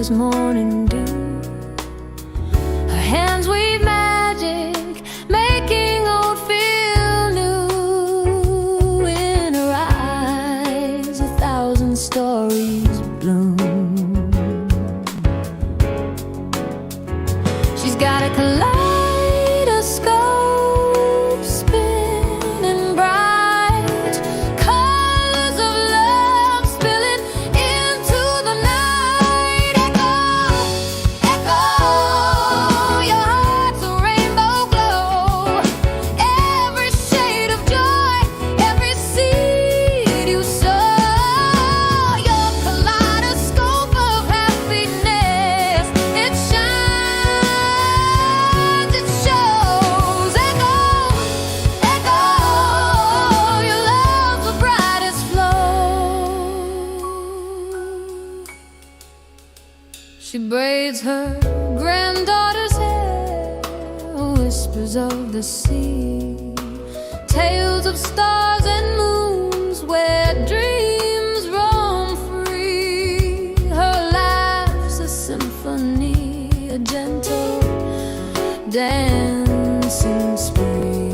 as morning dew. Her hands weave magic, making old feel new. In her eyes 1,000 stories bloom. She's got a kaleidoscope spinning bright, colors of love spilling into the night. Echo, echo, your heart's a rainbow glow. Every shade of joy, every seed you sow. Your kaleidoscope of happiness, it shines, it shows. Echo, echo, your love's the brightest flow. She braids her granddaughter's hair, whispers of the sea, tales of stars and moons where dreams roam free. Her laugh's a symphony, a gentle dancing spree.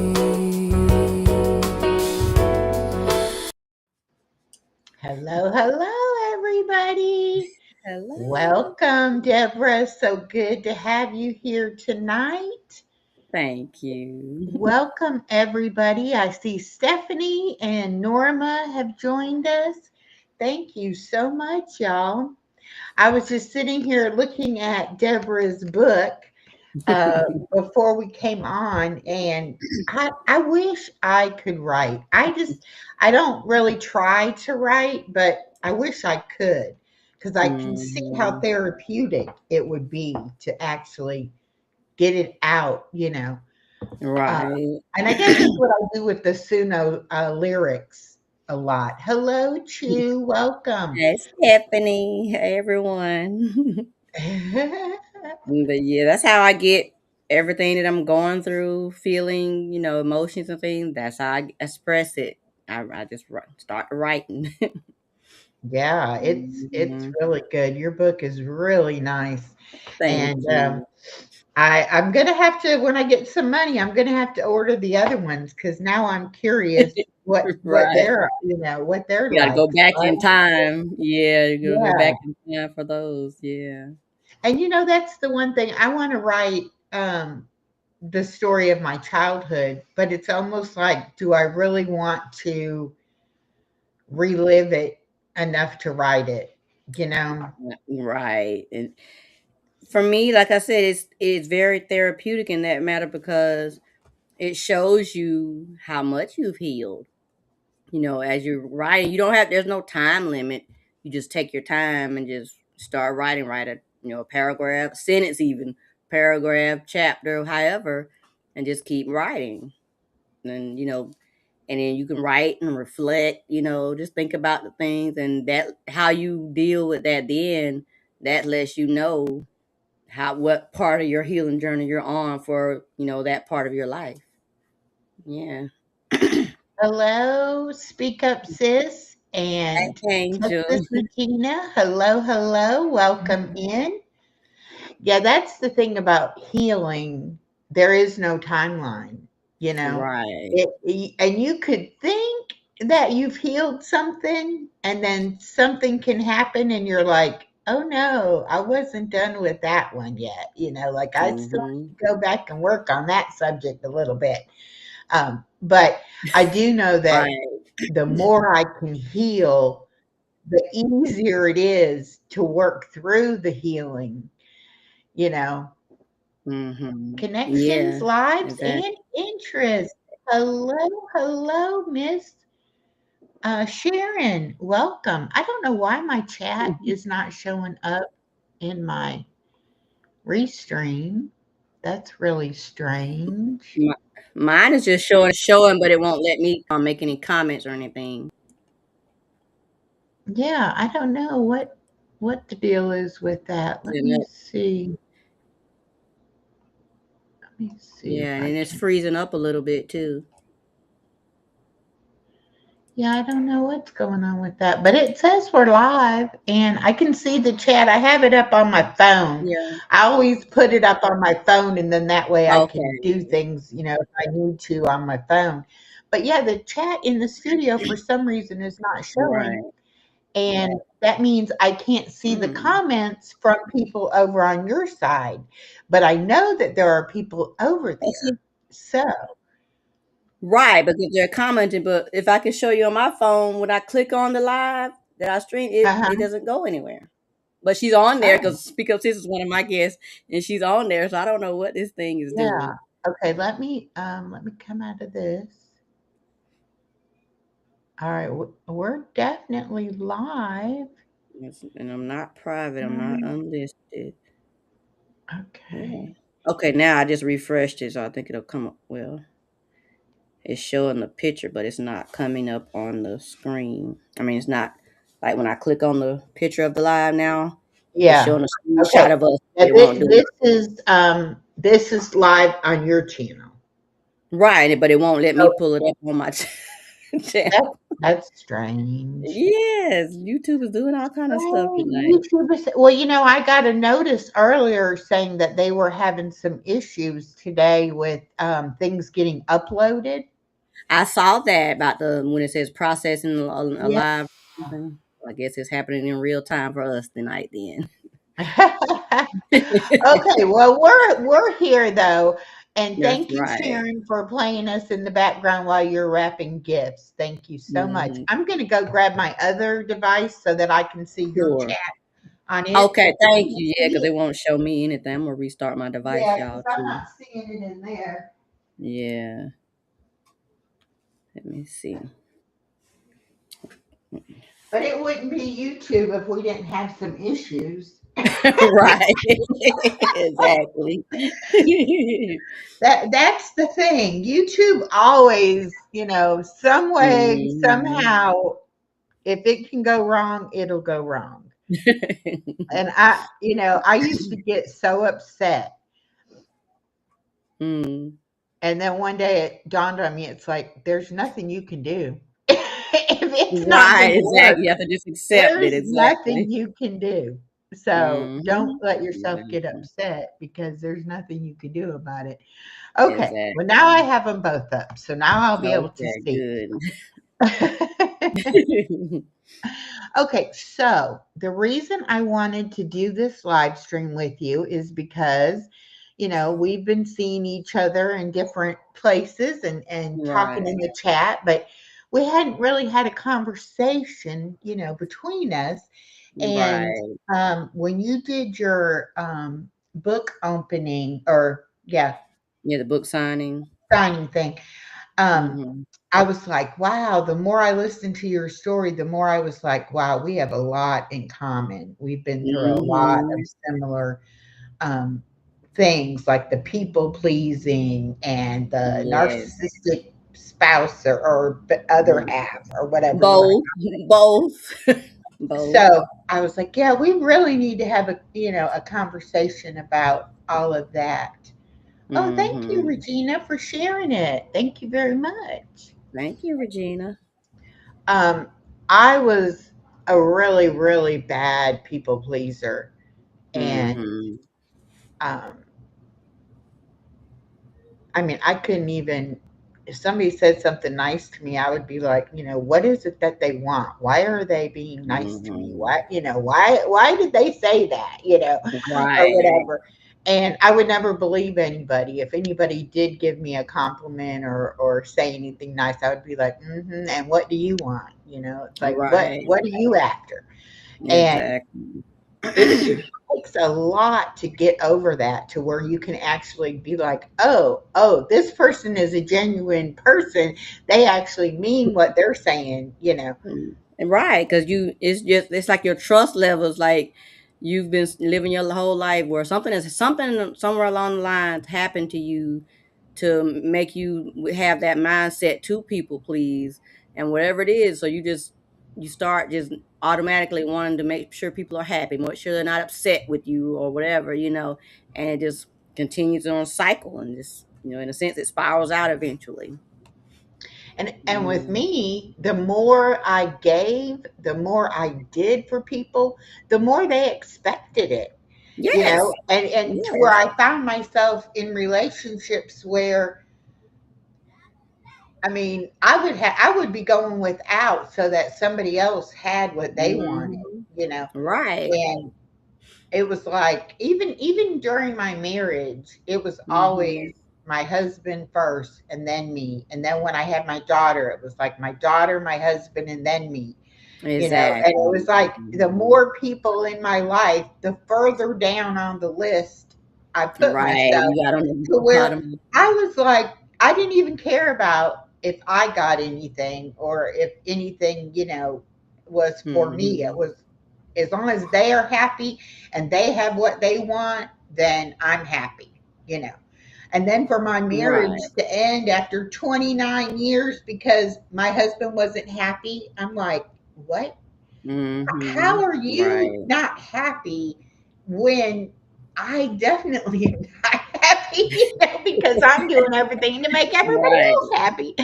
Hello, hello, everybody. Hello. Welcome, Deborah. So good to have you here tonight. Thank you. Welcome, everybody. I see Stephanie and Norma have joined us. Thank you so much, y'all. I was just sitting here looking at Deborah's book before we came on, and I wish I could write. I don't really try to write, but I wish I could, because I can see how therapeutic it would be to actually get it out, Right. And I guess that's what I do with the SUNO lyrics a lot. Hello, Chu. Welcome. Hey, Stephanie. Hey, everyone. But yeah, that's how I get everything that I'm going through, feeling, emotions and things. That's how I express it. I just start writing. Yeah, it's Mhm. really good. Your book is really nice. Thank And you. I'm gonna have to, when I get some money, I'm gonna have to order the other ones, because now I'm curious what Right. they're You got to like. go back So in time. Yeah, you got to go yeah. back in time for those. Yeah. And that's the one thing I want to write, the story of my childhood, but it's almost like, do I really want to relive it enough to write it, you know? Right. And for me, like I said, it's very therapeutic in that matter because it shows you how much you've healed. As you're writing, you don't have there's no time limit. You just take your time and just start writing, write a paragraph, sentence even, paragraph, chapter, however, and just keep writing. And and then you can write and reflect, just think about the things and that how you deal with that then that lets you know what part of your healing journey you're on for, that part of your life. Yeah. Hello, speak up, sis. And Angel. Texas Regina, hello, hello, welcome in. Yeah, that's the thing about healing. There is no timeline, you know. Right. And you could think that you've healed something, and then something can happen, and you're like, oh no, I wasn't done with that one yet. Like I still Hmm. need to go back and work on that subject a little bit. But I do know that Right. the more I can heal, the easier it is to work through the healing, you know. Connections, Yeah, lives, exactly. and interests. Hello, hello, Miss Sharon. Welcome. I don't know why my chat is not showing up in my restream. That's really strange. Mi Mine is just showing, but it won't let me, make any comments or anything. Yeah, I don't know what the deal is with that. Let And me it see. Let me see Yeah, if and I then it's can. freezing up a little bit too. Yeah, I don't know what's going on with that, but it says we're live and I can see the chat. I have it up on my phone. Yeah. I always put it up on my phone and then that way I can do Okay. things, if I need to on my phone. But yeah, the chat in the studio for some reason is not showing. Right. And that means I can't see the Mm. comments from people over on your side. But I know that there are people over And see, there. So, right, because they're commenting. But if I can show you on my phone, when I click on the live that I stream, it uh-huh. doesn't go anywhere. But she's on there Oh, because Speak Up Sis is one of my guests, and she's on there. So I don't know what this thing is yeah. doing. Okay, let me come out of this. All right, we're definitely live. And I'm not private. I'm not Um, unlisted. Yeah. okay. Okay, now I just refreshed it, so I think it'll come up. Well, it's showing the picture, but it's not coming up on the screen. I mean, it's not like when I click on the picture of the live now, it's Yeah. showing a Okay. screenshot of us, Now but it won't do this is live on your channel. right, but it won't let me Oh, pull it up on my that, channel. that's strange. Yes, YouTube is doing all kind of stuff Right, tonight. YouTube is well, I got a notice earlier saying that they were having some issues today with things getting uploaded. I saw that about the when it says processing a Yeah. live. Something. I guess it's happening in real time for us tonight. Then. Okay, well, we're here though, and That's thank you, right. Sharon, for playing us in the background while you're wrapping gifts. Thank you so much. Mhm. I'm going to go grab my other device so that I can see your Sure. chat on it. Okay, So I thank can you. Yeah, see because it. it won't show me anything. I'm gonna restart my device, Yeah, because y'all, I'm too. not seeing it in there. Yeah. Let me see. But it wouldn't be YouTube if we didn't have some issues. Right. Exactly. That's the thing. YouTube always, some way, Mhm. somehow, if it can go wrong, it'll go wrong. And I used to get so upset. Mm. And then one day it dawned on me, it's like, there's nothing you can do. If it's not going Right, to work, exactly. You have to just accept it, there's nothing exactly. you can do. So don't Mhm. let yourself get Exactly. upset because there's nothing you can do about it. Okay. Well, now I Exactly. have them both up. So now I'll be able to Okay, see. good. Okay, so the reason I wanted to do this live stream with you is because, we've been seeing each other in different places and talking in Right. the chat, but we hadn't really had a conversation, between us. And Right. when you did your book opening or, yeah, Yeah, the book signing. signing thing, um, Mhm. I was like, wow, the more I listened to your story, the more I was like, wow, we have a lot in common. We've been through a lot of Mhm. similar um, things like the people pleasing and the Yes. narcissistic spouse or other Mm. half or whatever you want to. Both. Both. Both. So I was like, yeah, we really need to have a conversation about all of that. Oh, thank you, Mhm. Regina, for sharing it. Thank you very much. Thank you, Regina. Um, I was a really, really bad people pleaser. And Mhm. um, I mean, I couldn't even, if somebody said something nice to me, I would be like, what is it that they want? Why are they being nice to me? Mhm. Why did they say that, or Right. whatever. And I would never believe anybody. If anybody did give me a compliment or say anything nice, I would be like, and what do you want? It's like, Right. what are you after? And Exactly. it takes a lot to get over that to where you can actually be like, oh, this person is a genuine person. They actually mean what they're saying. Right, because it's like your trust levels, like you've been living your whole life where something somewhere along the lines happened to you to make you have that mindset to people please and whatever it is. So you start just automatically wanting to make sure people are happy, make sure they're not upset with you or whatever, and it just continues on a cycle and just in a sense it spirals out eventually. And with Mm. me, the more I gave, the more I did for people, the more they expected it. Yes. And to where Yes. I found myself in relationships where, I mean, I would be going without so that somebody else had what they wanted, Hmm. you know. Right. And it was like, even during my marriage, it was Hmm. always my husband first and then me. And then when I had my daughter, it was like my daughter, my husband, and then me. And it Exactly. was like the Mhm. more people in my life, the further down on the list I put Right. myself, You got on the to where bottom. I was like, I didn't even care about if I got anything or if anything, was for me. It Hmm. was, as long as they are happy and they have what they want, then I'm happy, you know. And then for my marriage Right. to end after 29 years because my husband wasn't happy, I'm like, what? How Hmm. are you Right. not happy when I definitely am not happy, because I'm doing everything to make everybody Right. else happy.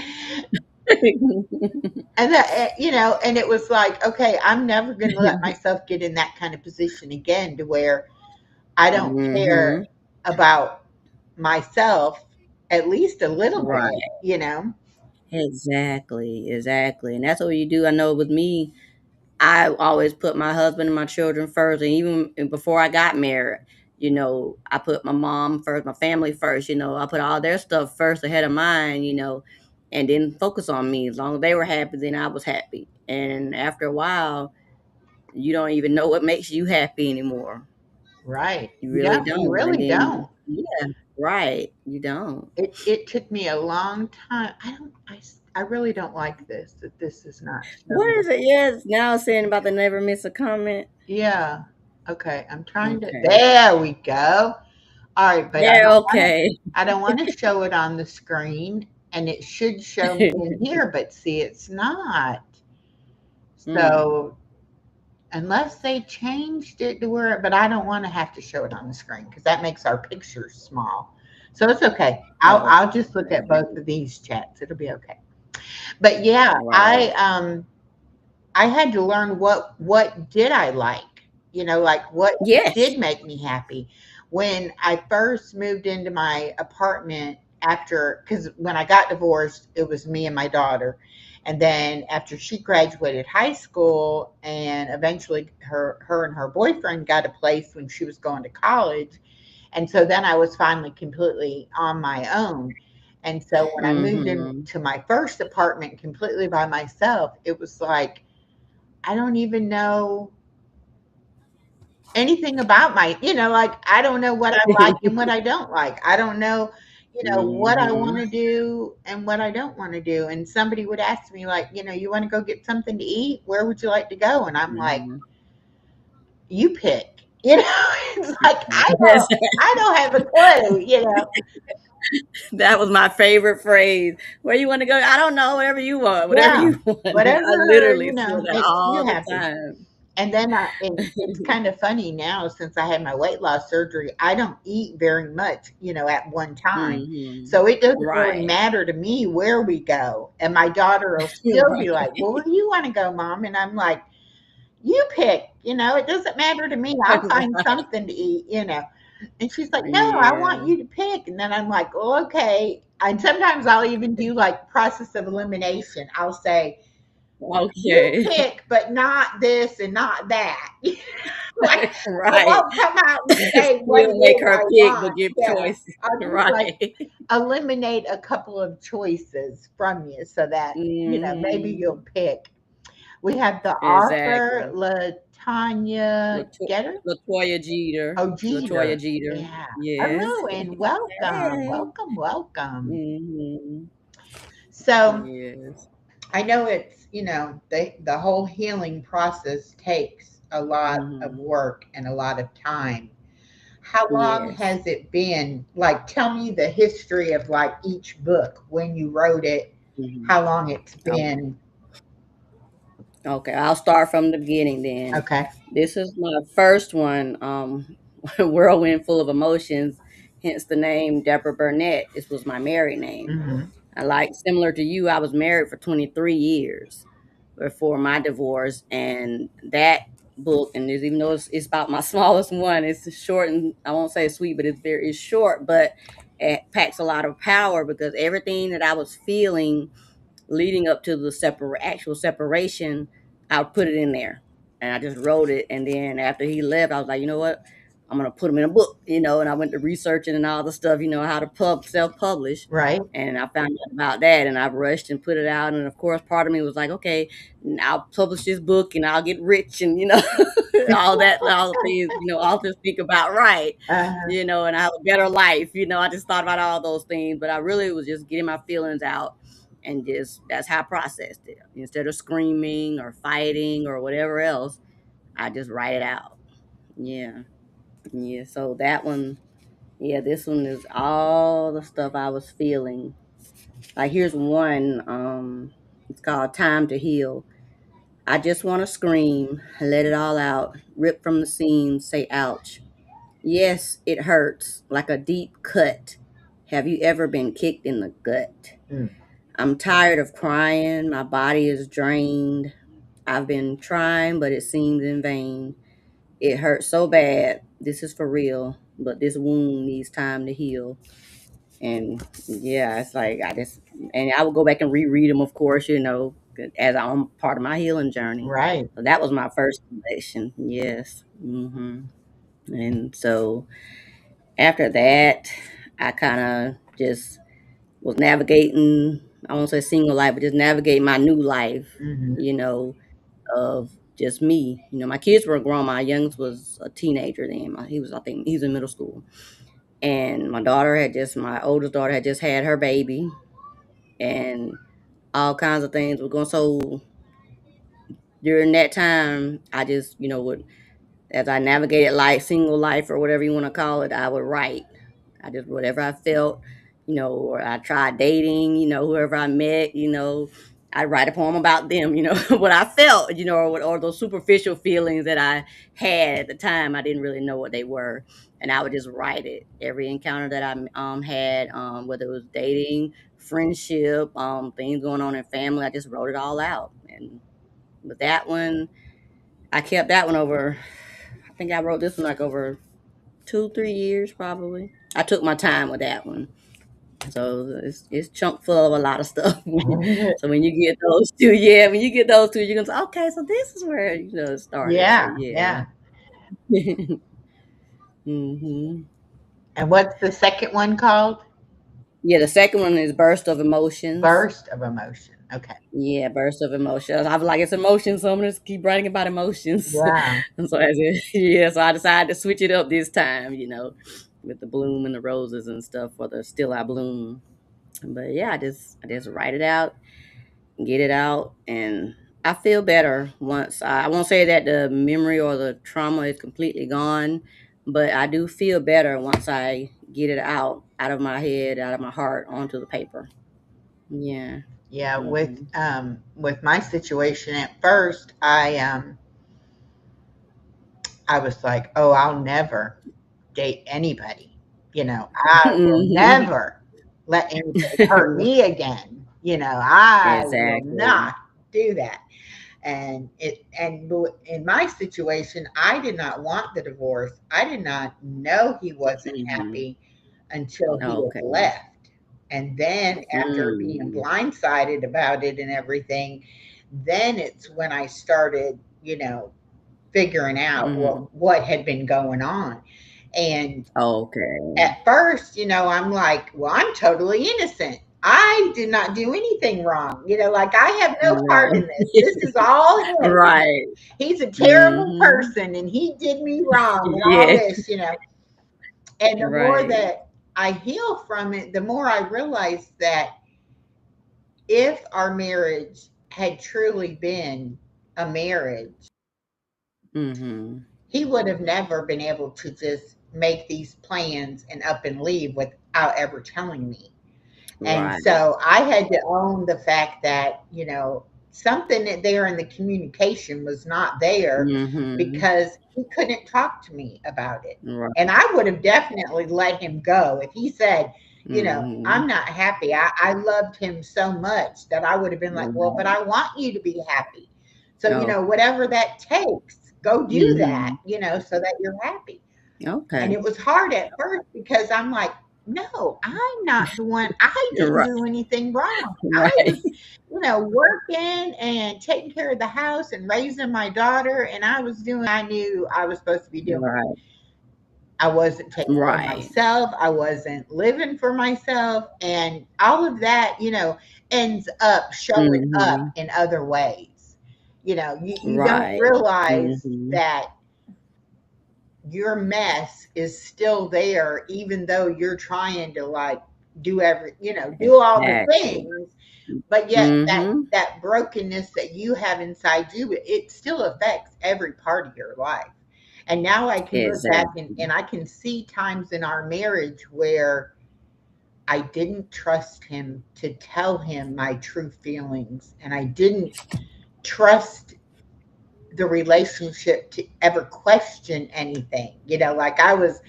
And it was like, okay, I'm never going to let myself get in that kind of position again to where I don't care Hmm. about myself at least a little Right. bit. Exactly. Exactly. And that's what you do. I know with me, I always put my husband and my children first, and even before I got married, I put my mom first, my family first. I put all their stuff first ahead of mine. And then focus on me. As long as they were happy, then I was happy. And after a while, you don't even know what makes you happy anymore. Right. You Yeah, really you don't. And really then, don't. yeah, right, you don't. It took me a long time. I really don't like this, that this is not What showing. is it? Yes, now saying about the never miss a comment. Yeah. Okay, I'm trying to, Okay. there we go. All right, but Yeah. Okay. I don't want to show it on the screen, and it should show me in here, but see, it's not. Mm. So unless they changed it to where, but I don't want to have to show it on the screen because that makes our pictures small. So it's okay. Oh, I'll just look at okay. both of these chats. It'll be okay. But yeah, Right. I had to learn what did I like, like what Yes. did make me happy. When I first moved into my apartment after, because when I got divorced, it was me and my daughter. And then after she graduated high school and eventually her and her boyfriend got a place when she was going to college. And so then I was finally completely on my own. And so when I moved Mhm. into my first apartment completely by myself, it was like I don't even know anything about like I don't know what I like and what I don't like. I don't know, what I want Mhm. to do and what I don't want to do. And somebody would ask me like, you want to go get something to eat? Where would you like to go? And I'm like, Mhm. you pick. It's like Yes. I don't have a clue. That was my favorite phrase. Where you want to go? I don't know. Whatever you want. Whatever Yeah. you want. I Whatever, literally say that makes you all the happy. time. And then it's kind of funny now since I had my weight loss surgery, I don't eat very much, at one time. Mhm. So it doesn't really Right. matter to me where we go. And my daughter will still be like, well, where do you want to go, mom? And I'm like, you pick, it doesn't matter to me. I'll find Right. something to eat. And she's like, no, I want Yeah. you to pick. And then I'm like, well, okay. And sometimes I'll even do like process of elimination. I'll say, you Okay. pick, but not this and not that. Like, I Right. won't come out and say what Still it make is her I pick, but want. give Yeah. choices. I'll just like Right. eliminate a couple of choices from you so that, maybe Mhm. you'll pick. We have the author, Exactly. LaTanya Lato Getter. Latoya Jeter. Oh, Latoya Jeter. Jeter. Yeah. Yes. Hello and welcome. Hey. Welcome, welcome. Mhm. So Yes. I know it's, the whole healing process takes a lot of Mhm. work and a lot of time. How long Yes. has it been? Like, tell me the history of like each book, when you wrote it, Mhm. how long it's Okay. been. Okay, I'll start from the beginning then. Okay. This is my first one, Whirlwind Full of Emotions, hence the name Deborah Burnett. This was my married name. Mm-hmm. Like similar to you, I was married for 23 years before my divorce, and that book, and even though it's about my smallest one, it's short and I won't say sweet, but it's short, but it packs a lot of power because everything that I was feeling leading up to the actual separation, I put it in there and I just wrote it. And then after he left, I was like, you know what? I'm gonna put him in a book, and I went to researching and all the stuff, how to self publish. Right. And I found out about that, and I rushed and put it out. And of course, part of me was like, okay, I'll publish this book and I'll get rich, and all the things authors think about, right? Uh, And I have a better life. I just thought about all those things, but I really was just getting my feelings out, and just that's how I processed it. Instead of screaming or fighting or whatever else, I just write it out. Yeah, yeah. So that one, yeah, this one is all the stuff I was feeling. Like here's one. It's called "Time to Heal." I just want to scream, let it all out, rip from the seams, say ouch. Yes, it hurts like a deep cut. Have you ever been kicked in the gut? mm, I'm tired of crying. My body is drained. I've been trying, but it seems in vain. It hurts so bad. This is for real, but this wound needs time to heal. And yeah, it's like and I would go back and reread them, of course, as I'm part of my healing journey. right. So that was my first collection. Yes. And so after that, I kind of just was navigating, I won't say single life, but just navigating my new life, Hmm. you know, of just me. My kids were grown. My youngest was a teenager then. I think he was in middle school. And my oldest daughter had just had her baby, and all kinds of things were going. So during that time, I just, would, as I navigated life, single life or whatever you want to call it, I would write. I just whatever I felt, or I tried dating, whoever I met, I write a poem about them, what I felt, or those superficial feelings that I had at the time. I didn't really know what they were, and I would just write it. Every encounter that I had, whether it was dating, friendship, things going on in family, I just wrote it all out. And with that one, I kept that one over. I think I wrote this one like over 2, 3 years probably. I took my time with that one. So it's chunk full of a lot of stuff. So when you get those two, yeah, when you get those two, you're gonna say, okay, so this is where it started. So Yeah, yeah. yeah. hmm And what's the second one called? Yeah, the second one is burst of emotions. Burst of emotion. Okay. Yeah, burst of emotions. I was like, it's emotions, so I'm gonna just keep writing about emotions. Yeah. And so yeah, so I decided to switch it up this time, with the bloom and the roses and stuff for the Still I Bloom. But yeah, I just write it out, get it out, and I feel better once I won't say that the memory or the trauma is completely gone, but I do feel better once I get it out of my head, out of my heart, onto the paper. Yeah. Yeah, hmm with my situation at first, I was like, "Oh, I'll never date anybody. I will hmm never let anybody hurt me again. I will Exactly. not do that." In my situation, I did not want the divorce. I did not know he wasn't hmm happy until he had Okay. left. And then after being Mm. blindsided about it and everything, then it's when I started, figuring out Mhm. what had been going on. And Okay. at first, I'm like, well, I'm totally innocent. I did not do anything wrong. Like I have no part in Right. this. This is all him. Right. He's a terrible Mhm. person and he did me wrong and all Yeah. this. And the more Right. that I heal from it, the more I realize that if our marriage had truly been a marriage, Mhm. he would have never been able to just make these plans and up and leave without ever telling me. And Right. so I had to own the fact that, something that there in the communication was not there Mhm. because he couldn't talk to me about it. Right. And I would have definitely let him go if he said, Mhm. I'm not happy. I loved him so much that I would have been like, well, but Right. I want you to be happy. So, Oh. whatever that takes, go do that, Mhm. so that you're happy. And Okay. it was hard at first because I'm like, no, I'm not the one. I didn't Right. do anything wrong. I Right. was, working and taking care of the house and raising my daughter. And I was doing I knew I was supposed to be doing. Right. I wasn't taking care of Right. myself. I wasn't living for myself. And all of that, ends up showing up Mhm. in other ways. You don't Right. realize Mhm. that your mess is still there, even though you're trying to like do all the Exactly. things, but yet Mhm. that brokenness that you have inside you, it still affects every part of your life. And now I can look back and, Exactly. I can see times in our marriage where I didn't trust him to tell him my true feelings, and I didn't trust the relationship to ever question anything. Like I was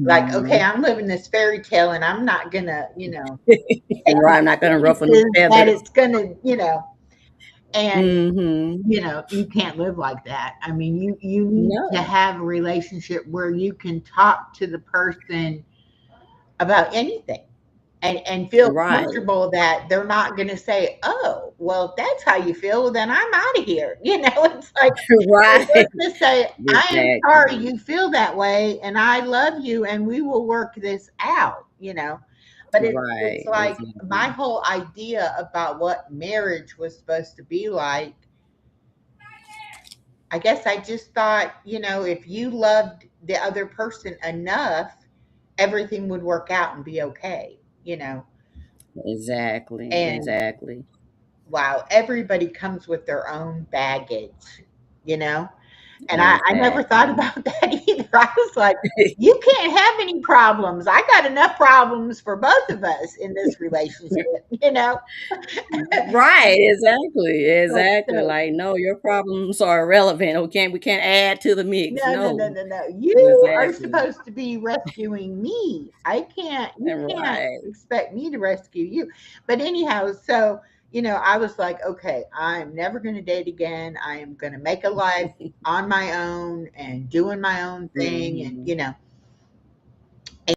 like, okay, Mhm. I'm living this fairy tale and I'm not gonna, Right, I'm not gonna ruffle no that feathers. it's gonna, and Mhm. you can't live like that. I mean, you need to No. have a relationship where you can talk to the person about anything, and feel Right. comfortable that they're not going to say, "Oh, well, if that's how you feel, well, then I'm out of here." It's like Right. they're going to say, "I am sorry Exactly. you feel that way, and I love you, and we will work this out." But it's Right. like my Exactly. whole idea about what marriage was supposed to be like. I guess I just thought, if you loved the other person enough, everything would work out and be okay. Exactly. And Exactly. wow, everybody comes with their own baggage, you know? And I never thought Exactly. about that either. I was like, you can't have any problems. I got enough problems for both of us in this relationship. Right, exactly, But exactly. Like, no, your problems are irrelevant. We can't add to the mix. no, no, no, No. no, no. You are Exactly. supposed to be rescuing me. You can't Right. expect me to rescue you. But anyhow, so, I was like, okay, I'm never going to date again. I am going to make a life on my own and doing my own thing. And, Mhm.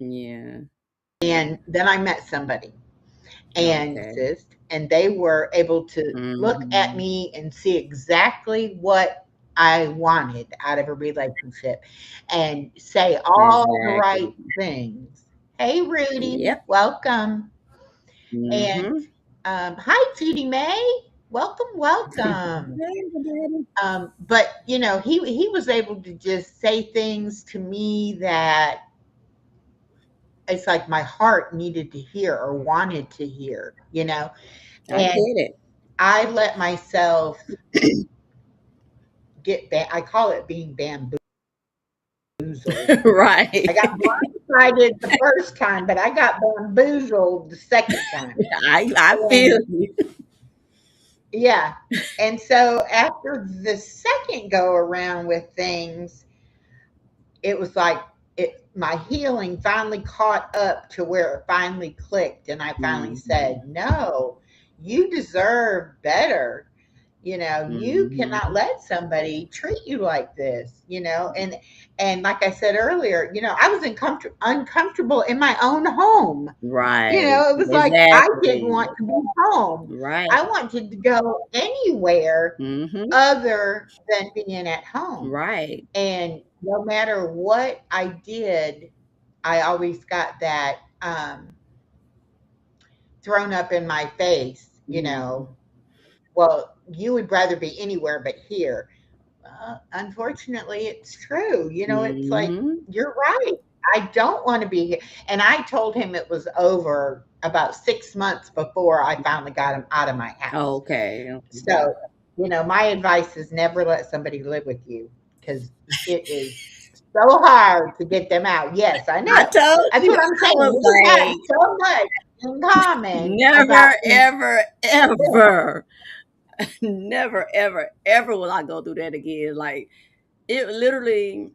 Yeah. and then I met somebody and Okay. they were able to look at Mhm. me and see exactly what I wanted out of a relationship and say all the right Exactly. things. Hey, Rudy, Yep. welcome. And Mhm. hi, Judy May. Welcome, welcome. Hey, everybody. But he was able to just say things to me that it's like my heart needed to hear or wanted to hear. I And get it. I let myself I call it being bamboozled. I got Right. blindsided the first time, but I got bamboozled the second time. I feel And you. yeah. And so after the second go around with things, it was like my healing finally caught up to where it finally clicked and I finally said, Mhm. "No, you deserve better. You cannot Mhm. let somebody treat you like this. And like I said earlier, I was uncomfortable in my own home. Right. It was like I didn't Exactly. want to be home. Right. I wanted to go anywhere Mhm. other than being at home. Right. And no matter what I did, I always got that thrown up in my face. Mhm. Well, you would rather be anywhere but here. Unfortunately, it's true. It's like, Mhm. you're right. I don't want to be here. And I told him it was over about 6 months before I finally got him out of my house. Okay. Okay. So, my advice is never let somebody live with you because it is so hard to get them out. Yes, I I know. told That's you, what I'm I saying. was We got like, so much in common about never, these. ever, ever, never, ever, ever will I go through that again. Like, it literally,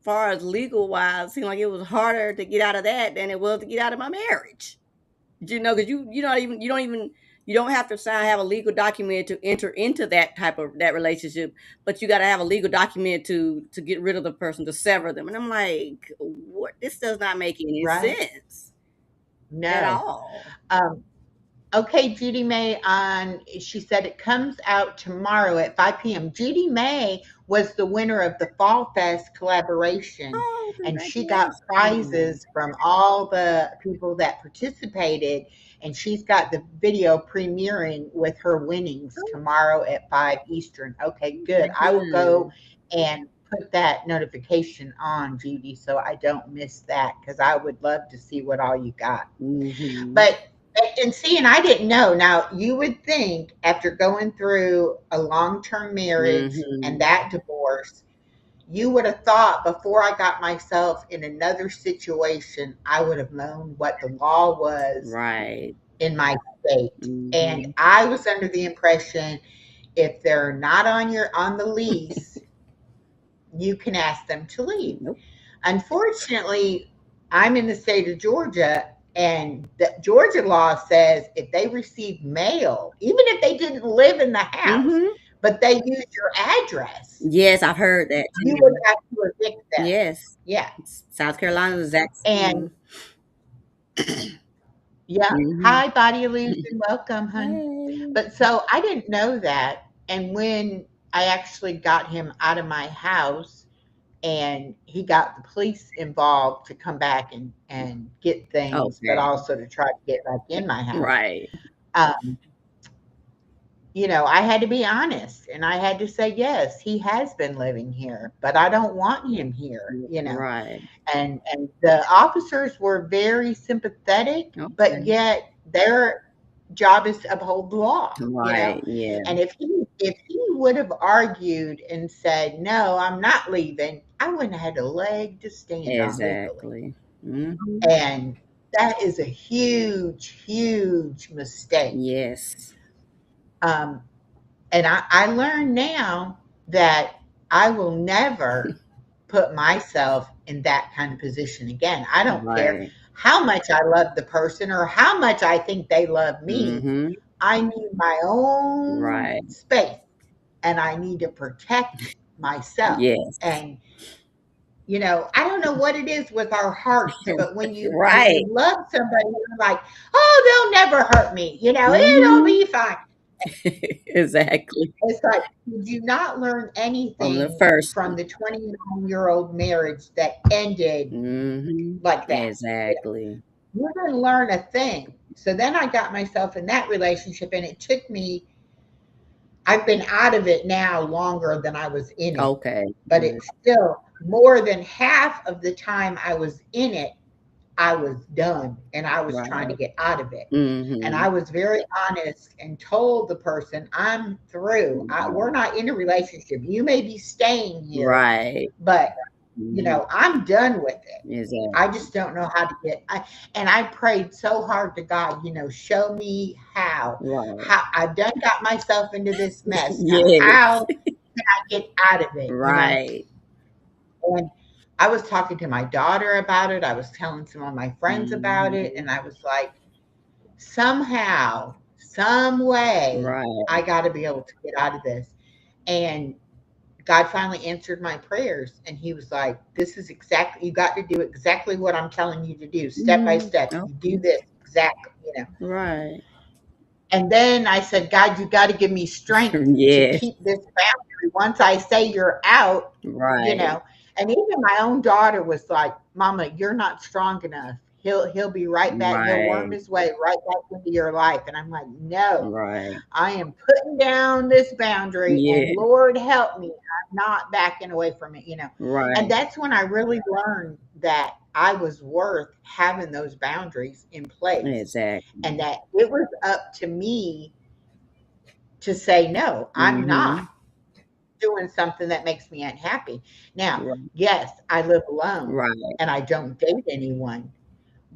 far as legal wise, it seemed like it was harder to get out of that than it was to get out of my marriage. You know, because you don't have to have a legal document to enter into that relationship, but you got to have a legal document to get rid of the person, to sever them. And I'm like, what? This does not make any Right? sense at No. all. Um, Okay, Judy May she said it comes out tomorrow at 5 p.m. Judy May was the winner of the Fall Fest collaboration, Oh, and she got congratulations! prizes from all the people that participated. And she's got the video premiering with her winnings tomorrow at 5 Eastern. Okay, good. I will go Good. and put that notification on, Judy, so I don't miss that, because I would love to see what all you got. Mm-hmm. But and see, and I didn't know. Now, you would think after going through a long-term marriage and Mm-hmm. that divorce, you would have thought before I got myself in another situation, I would have known what the law was Right. in my state. And Mm-hmm. I was under the impression if they're not on the lease, you can ask them to leave. Nope. Unfortunately, I'm in the state of Georgia, and the Georgia law says if they receive mail, even if they didn't live in the house, Mm-hmm. but they use your address, Yes, I've heard that you would too. have to evict them. Yes. Yeah. South Carolina is the exact And same. yeah, Mm-hmm. hi, Body Illusion. Welcome, hun. Hey. But so I didn't know that. And when I actually got him out of my house, and he got the police involved to come back and get things, but Okay. also to try to get back in my house. Right. Um, I had to be honest, and I had to say, yes, he has been living here, but I don't want him here. Right. And the officers were very sympathetic, but Okay. yet their job is to uphold the law. Right. Yeah. And if he would have argued and said, no, I'm not leaving, I wouldn't have had a leg to stand on legally. Exactly. Mm-hmm. And that is a huge, huge mistake. Yes. Um, and I learned now that I will never put myself in that kind of position again. I don't care Right. how much I love the person or how much I think they love me. Mm-hmm. I need my own Right. space, and I need to protect myself. Yes. And I don't know what it is with our hearts, but when you Right. love somebody, you're like, oh, they'll never hurt me. It'll Mm-hmm. be fine. Exactly. It's like, did you not learn From the anything first from one. the 29-year-old marriage that ended Mm-hmm. like that? Exactly. You didn't learn a thing. So then I got myself in that relationship, and it took me, I've been out of it now longer than I was in it, Okay. but Good. it's still more than half of the time I was in it, I was done and I was trying to Right. get out of it. And Mm-hmm. I was very honest and told the person, I'm through. We're not in a relationship. You may be staying here, Right. but Mm-hmm. I'm done with it. I Exactly. just don't know how to and I prayed so hard to God, show me how. Right. How I've done got myself into this mess. Now, Yes. how I get out of it? Right. And I was talking to my daughter about it. I was telling some of my friends about it, Mm-hmm. and I was like, somehow, some way, Right. I got to be able to get out of this. And God finally answered my prayers, and He was like, "This is exactly, you got to do exactly what I'm telling you to do, step by Mm-hmm. step. You do Okay. this exactly. Right. And then I said, God, you got to give me strength to Yes. keep this boundary. Once I say you're out, you Right. know. And even my own daughter was like, Mama, you're not strong enough. He'll be right back. He'll worm Right. his way right back into your life. And I'm like, no, Right. I am putting down this boundary, and Yeah. Lord help me, I'm not backing away from it. And Right. that's when I really learned that I was worth having those boundaries in place, and Exactly. that it was up to me to say, no, I'm not Mm-hmm. doing something that makes me unhappy. Now, Right. yes, I live alone Right. and I don't date anyone,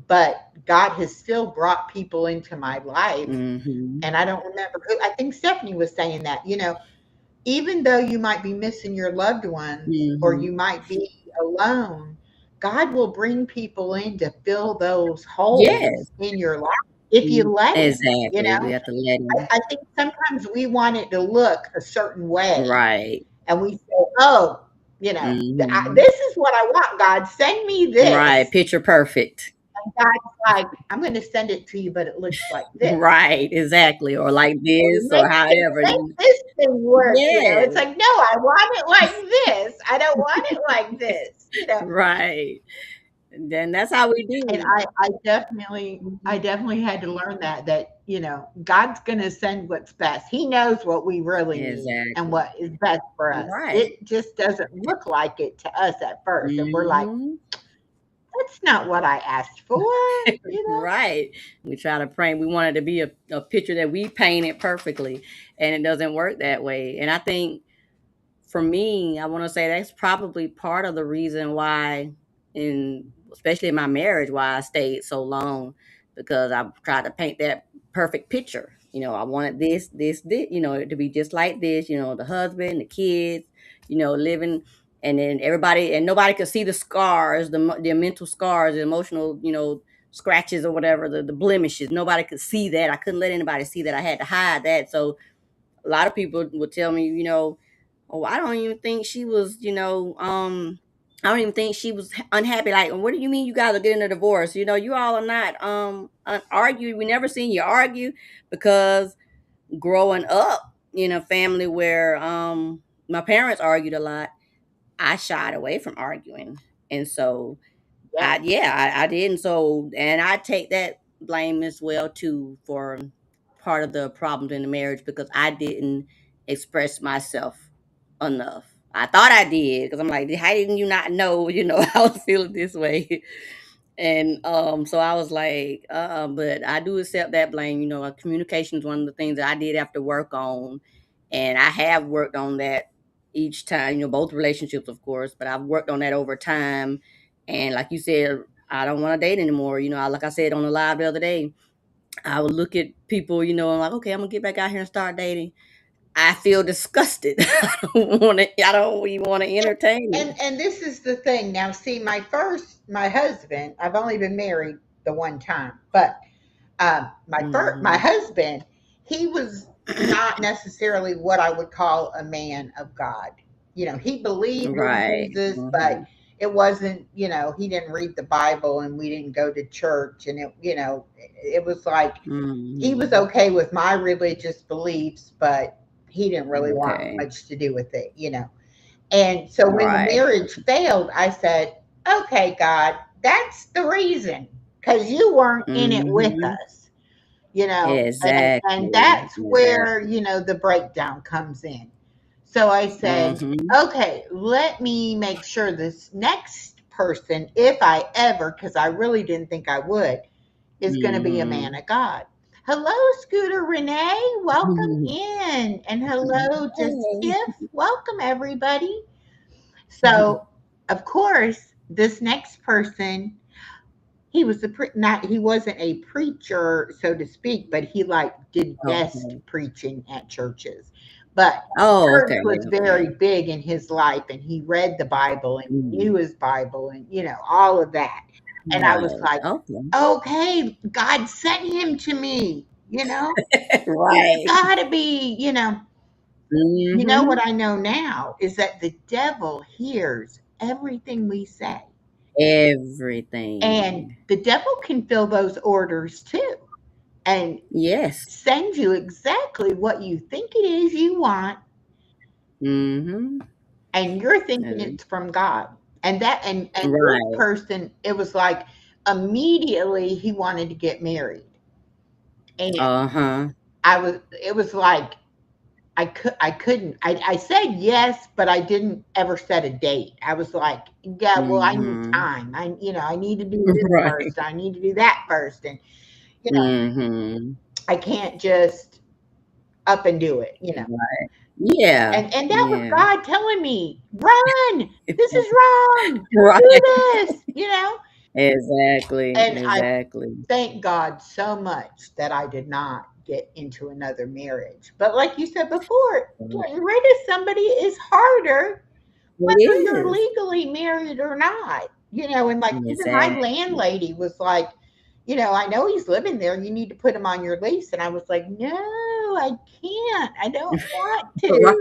but God has still brought people into my life. Mm-hmm. And I don't remember who, I think Stephanie was saying that, even though you might be missing your loved ones, or Mm-hmm. you might be alone, God will bring people in to fill those holes Yes. in your life if you let Him. You Exactly. We know, have to let him. I think sometimes we want it to look a certain way, Right. and we say, "Oh, Mhm. this is what I want. God, send me Right. this." Picture perfect. And God's like, "I'm going to send it to you, but it looks like this. Right. Exactly. Or like Or this or however. make this thing work." Yes. It's like, no, I want it like this. I don't want it like this. Right. And then that's how we And do. I Mhm. definitely had to learn that, God's gonna send what's best. He knows what we really need and Exactly. what is best for us. Right. It just doesn't look like it to us at first, and we're like, Mhm. "That's not what I asked for," you know? Right. We try to pray. We want it to be a picture that we painted perfectly, and it doesn't work that way. And I think for me, I want to say that's probably part of the reason why, especially in my marriage, why I stayed so long, because I tried to paint that perfect picture. I wanted this, to be just like this. The husband, the kids, living, and then everybody and nobody could see the scars, the mental scars, the emotional, scratches or whatever, the blemishes. Nobody could see that. I couldn't let anybody see that. I had to hide that. So a lot of people would tell me, oh, I don't even think she was, I don't even think she was unhappy. Like, what do you mean you guys are getting a divorce? You all are not argue. We never seen you argue, because growing up in a family where my parents argued a lot, I shied away from arguing. And so Yeah. I did. And so, and I take that blame as well too for part of the problems in the marriage, because I didn't express myself enough. I thought I did, because I'm like, how didn't you not know, I was feeling this way? And so I was like, but I do accept that blame. Communication is one of the things that I did have to work on, and I have worked on that each time. Both relationships, of course, but I've worked on that over time. And like you said, I don't want to date anymore. Like I said on the live the other day, I would look at people, and like, okay, I'm gonna get back out here and start dating. I feel disgusted. I don't want to. I don't even want to entertain it. And this is the thing. Now, see, my husband, I've only been married the one time, but my Hmm. husband, he was not necessarily what I would call a man of God. He believed in Right. Jesus, but Hmm. it wasn't. He didn't read the Bible, and we didn't go to church, and it was like he was Hmm. okay with my religious beliefs, but he didn't really want Okay. much to do with it. And so when the Right. marriage failed, I said, "Okay, God, that's the reason, because you weren't in it with Mhm. us, and Exactly. that's where, Exactly. the breakdown comes in." So I said, Mhm. "Okay, let me make sure this next person, if I ever, because I really didn't think I would, is going to be a man Mhm. of God." Hello, Scooter Renee. Welcome in. And hello, Just Tiff. Welcome, everybody. So, of course, this next person, he was not he wasn't a preacher, so to speak, but he like did guest Okay. preaching at churches. But Oh, church okay, was very okay. big in his life, and he read the Bible and he Mm. knew his Bible, and all of that. And I was Right. like, Okay. "Okay, God sent him to me, It's Right. gotta be, what Mhm. I know now is that the devil hears everything we say. And Everything. the devil can fill those orders too and Yes. send you exactly what you think it is you want, Mhm. and you're thinking Uh, it's from God. And this Right. person, it was like immediately he wanted to get married. And Uh-huh. it was like I couldn't. I said yes, but I didn't ever set a date. I was like, yeah, well, I need Mhm. time. I need to do this Right. first. I need to do that first. And, you know, Mhm. I can't just up and do it. Right. Yeah. And that was Yeah. God telling me, run, this is wrong. Do Right. this. Exactly. And I Exactly. thank God so much that I did not get into another marriage. But like you said before, getting rid of somebody is harder whether It you're is. legally married or not, and like even my Exactly. landlady was like, I know he's living there. You need to put him on your lease. And I was like, no, I can't. I don't want to, Right.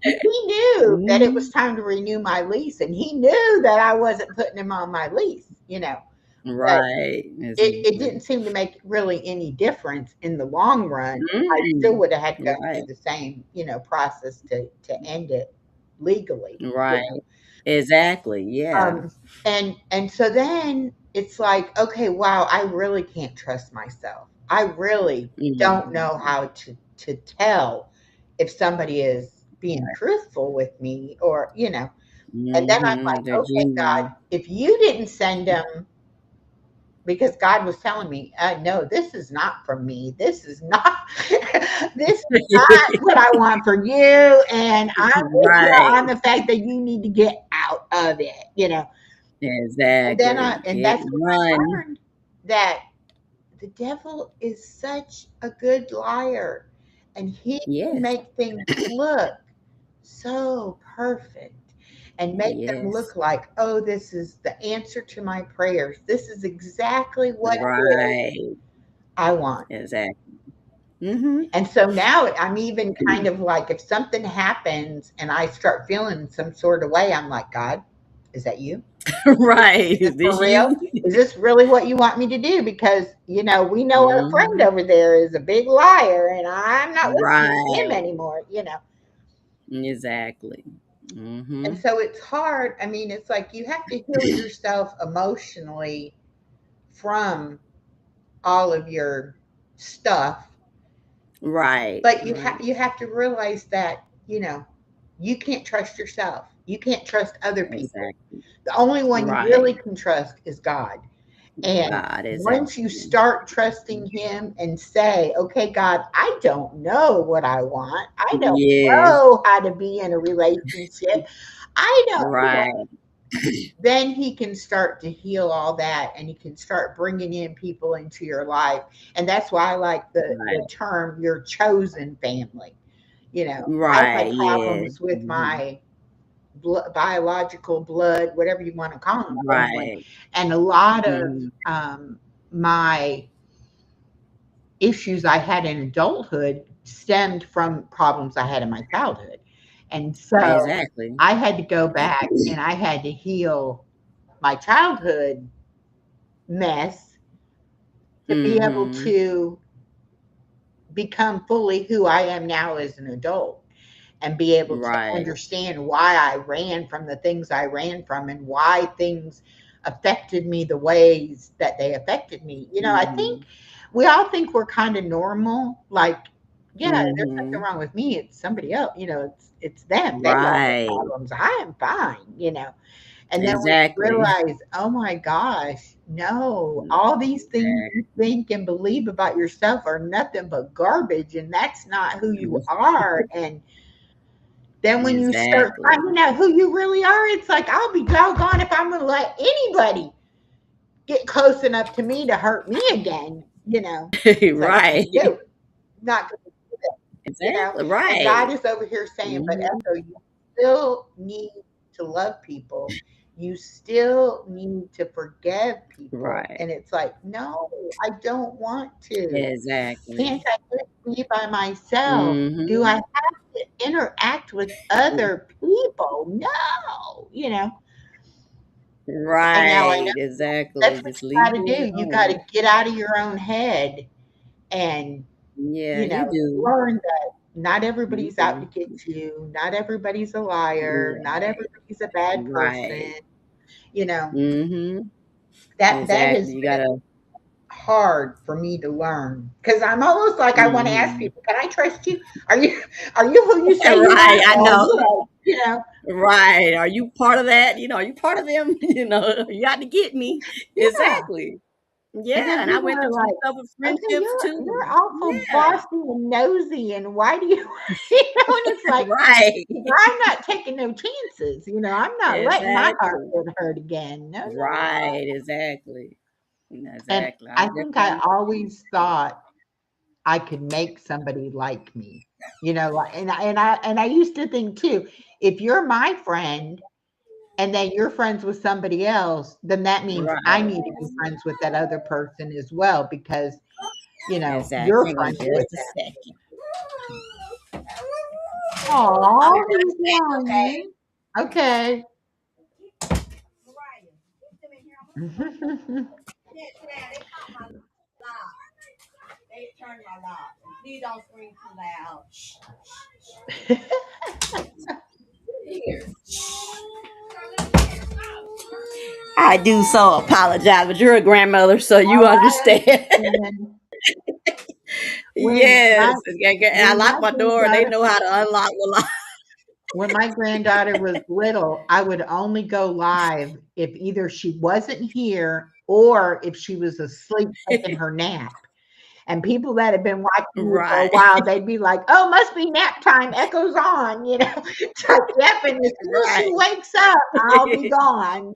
And he knew that it was Mhm. time to renew my lease, and he knew that I wasn't putting him on my lease. But Right. it didn't Exactly. seem to make really any difference in the long run. I still Mm. would have had to go Right. through the same, process to end it legally. Right. Exactly. Yeah. Um, and so then it's like, okay, wow, I really can't trust myself. I really don't know Mhm. how to tell if somebody is being Right. truthful with me, or. And then I'm Mhm. They're like, okay, God, genuine. if you didn't send them, because God was telling me, no, this is not from me. This is not, this is not what I want for you. And I'm with you Right. on the fact that you need to get out of it. And then Exactly. and Get that's when I run. learned that the devil is such a good liar, and he can Yes. make things look so perfect and make them Yes. look like, oh, this is the answer to my prayers. This is exactly what it is Right. I want. Exactly. Mhm. And so now I'm even kind of like, if something happens and I start feeling some sort of way, I'm like, God, is that you? Right. Is this Is for this real? you? Is this really what you want me to do? Because, we know our friend Mhm. over there is a big liar, and I'm not listening to him Right. anymore. Exactly. And Mhm. so it's hard. I mean, it's like you have to heal yourself emotionally from all of your stuff, Right. but Right. you have to realize that, you can't trust yourself. You can't trust other people. Exactly. The only one you Right. really can trust is God. And God, once you exactly. start trusting him and say, okay, God, I don't know what I want. I don't Yes. know how to be in a relationship. I don't. Right. Then he can start to heal all that, and he can start bringing in people into your life. And that's why I like the Right. term your chosen family. I've Right. had Yes. problems with Mhm. my biological blood, whatever you want to call them, family. Right. And a lot of Mhm. my issues I had in adulthood stemmed from problems I had in my childhood. And so Exactly. I had to go back and I had to heal my childhood mess to be able Mhm. to become fully who I am now as an adult, and be able to Right. understand why I ran from the things I ran from, and why things affected me the ways that they affected me. I think Mhm. we all think we're kind of normal. Like, yeah, there's nothing Mhm. wrong with me. It's somebody else. It's them. They got the Right. problems. I am fine. And then when you Exactly. realize, oh my gosh, no, all these things Exactly. you think and believe about yourself are nothing but garbage, and that's not who you are. And then when you start Exactly. finding out who you really are, it's like, I'll be doggone if I'm going to let anybody get close enough to me to hurt me again. It's like, Right. no, not going to do that. Exactly. And God Right. is over here saying, but Mhm. Echo, you still need to love people. You still need to forgive people. Right. And it's like, no, I don't want to. Can't Exactly. I just be by myself? Do I Mhm. have to interact with other people? No. And now I know Right. Exactly. that's what Just you leave got to me do. You got alone. to get out of your own head and, Yeah, you do. learn that not You everybody's out to do. get you. Not everybody's a liar. Not Right. everybody's a bad person. Right. You know, Mhm. that Exactly. has You been gotta hard for me to learn, because I'm almost like I want to ask mhm. people, can I trust you? Are you who you say you Right, are? I Or are know. you like. Right. Are you part of that? Are you part of them? You got to get me. Yeah. Exactly. And Yeah, then and I people went are through some like, stuff with okay, friendships you're too. awful Yeah. bossy and nosy, and why do you and it's like, Right. I'm not taking no chances. I'm not letting my heart Exactly. get hurt again. No, no, no. Right. Exactly. And Exactly. I I think I definitely always thought I could make somebody like me. And I used to think too, if you're my friend and then you're friends with somebody else, then that means I Right. need to be friends with that other person as well because, Exactly. you're Hang on friends with just a them. second. I'll be Oh, right he's back, okay? whining. Okay. Mariah, get them in here. I'm gonna put yeah, yeah, they caught my lock. They turned my lock. Please don't scream too loud. Shh. Here. I do so apologize, but you're a grandmother, so you Oh, I understand. understand. When Yes. my And I when lock my my door, and they granddaughter know how to unlock the lock. when my granddaughter was little, I would only go live if either she wasn't here or if she was asleep taking her nap. And people that had been watching me for a Right. while, they'd be like, "Oh, must be nap time. Echoes on." It's like, yep. And as soon as she Right. wakes up, I'll be gone.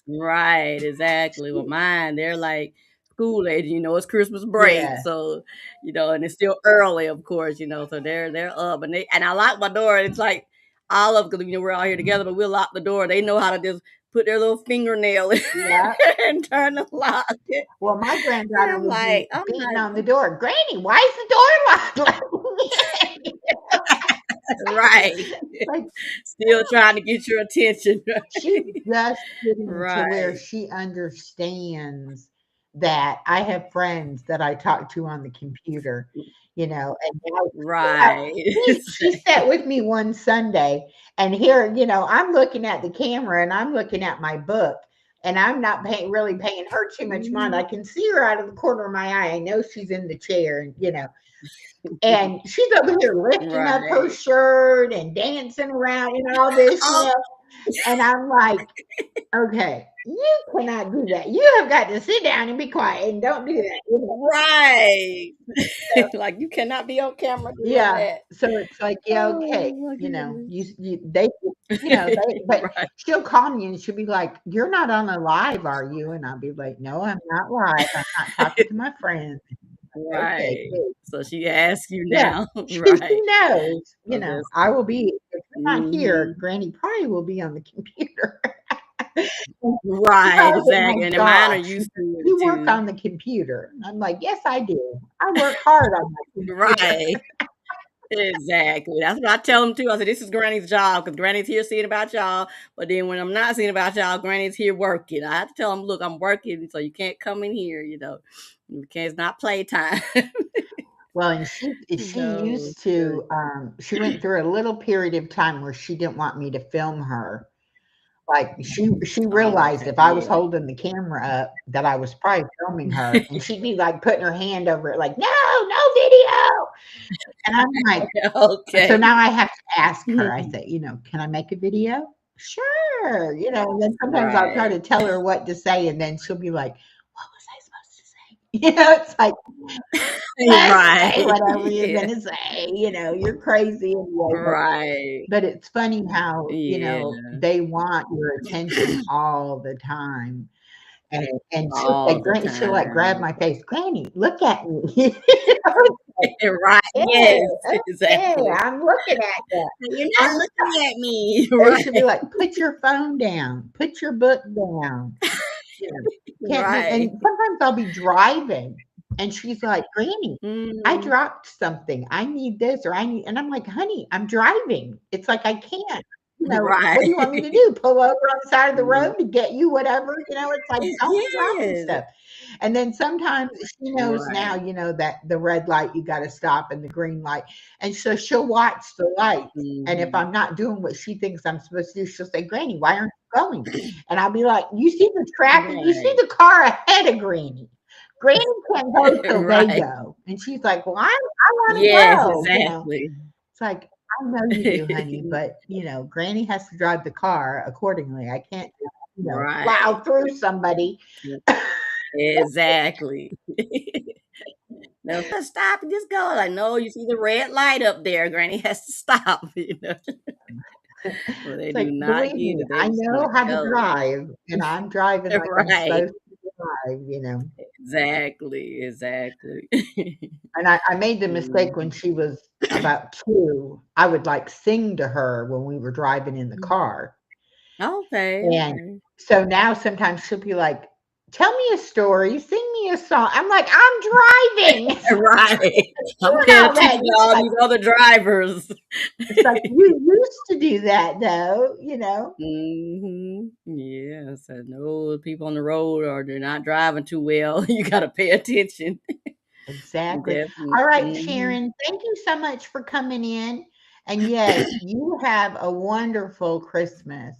Right, exactly. Well, mine, they're like school age, it's Christmas break. Yeah, So, and it's still early, of course, so they're up and I lock my door and it's like all of because we're all here together, but we'll lock the door. They know how to just put their little fingernail in yeah. and turn the lock. Well, my And granddaughter I'm would be like, I'm beating on the like, door. Granny, why is the door locked? right. Like, Still trying to get your attention. she's just getting to where Right. she understands that I have friends that I talk to on the computer, and Right. she sat with me one Sunday, and here, I'm looking at the camera and I'm looking at my book, and I'm not really paying her too much mind. I Mhm. can see her out of the corner of my eye. I know she's in the chair, and she's over here lifting up her Right. shirt and dancing around and all this, Oh, and I'm like, okay, you cannot do that. You have got to sit down and be quiet and don't do that. right. Like you cannot be on camera doing Yeah. that. So it's like, yeah, okay, Oh my goodness. but Right. she'll call me and she'll be like, "You're not on a live, are you?" And I'll be like, "No, I'm not live. I'm not talking to my friends." Okay, Right. good. So she asks you Yeah. now. She Right. knows, Oh, that's I will be if you're not here, hmm Granny probably will be on the computer. She right, calls it my exactly. And then mine are job. She used says, to it "You work too. on the computer." And I'm like, "Yes, I do. I work hard on my computer." Right. Exactly. That's what I tell them too. I said, this is Granny's job because Granny's here seeing about y'all. But then when I'm not seeing about y'all, Granny's here working. I have to tell them, look, I'm working, so you can't come in here. You can't, it's not playtime. Well, and she No, used to, she went through a little period of time where she didn't want me to film her. Like, she oh, realized okay. if I was Yeah. holding the camera up, that I was probably filming her, and she'd be, like, putting her hand over it like, "No, no video." And I'm like, so Okay. now I have to ask her. I say, "Can I make a video?" "Sure," and then sometimes I'll try Right. to tell her what to say, and then she'll be like, "What was I supposed to say?" It's like, "Just say Right. whatever you're Yeah. gonna say, you're crazy anyway." Right. But it's funny how, Yeah. they want your attention all the time. And All the She'll, like, grab time. my face, "Granny, look at me." Right. "Yeah, Yes. okay, Exactly. I'm looking at that." You're not I'm looking at me. Or she'll be Right. like, "Put your phone down. Put your book down." You know, can't do and Right. sometimes I'll be driving, and she's like, "Granny, I Mhm. dropped something. I need this or I need" and I'm like, "Honey, I'm driving. It's like I can't. What do Right. you want me to do? Pull over on the side of the Mhm. road to get you whatever?" It's like, "Don't be dropping Yes. stuff." And then sometimes she knows Right. now, that the red light, you gotta stop and the green light, and so she'll watch the lights, and if Mhm. I'm not doing what she thinks I'm supposed to do, she'll say, "Granny, why aren't you going?" And I'll be like, "You see the traffic? You see Right. the car ahead of Granny. Granny can't go till they Right. go." And she's like, "Well, I wanna Yes, go." exactly. It's like, "I know you do, honey, but, Granny has to drive the car accordingly. I can't just, Right. plow through somebody." Exactly. No, just stop and just go. Like, no, you see the red light up there. Granny has to stop. Well, they It's do like, not believe get me, it. They I just want know to how to go. drive, and I'm driving like I'm Right. supposed to drive. Exactly, exactly. And I made the mistake when Mhm. she was about 2. I would, like, sing to her when we were driving in the car. Okay, And okay. so now sometimes she'll be like, "Tell me a story, sing me a song." I'm like, "I'm driving." Right. I'm Doing paying all that. attention to all these other drivers. It's like, "You used to do that though," you know? Mhm. Yeah, so no people on the road or they're not driving too well. You gotta pay attention. Exactly. Definitely. All right, Mhm. Sharon, thank you so much for coming in. And yes, you have a wonderful Christmas.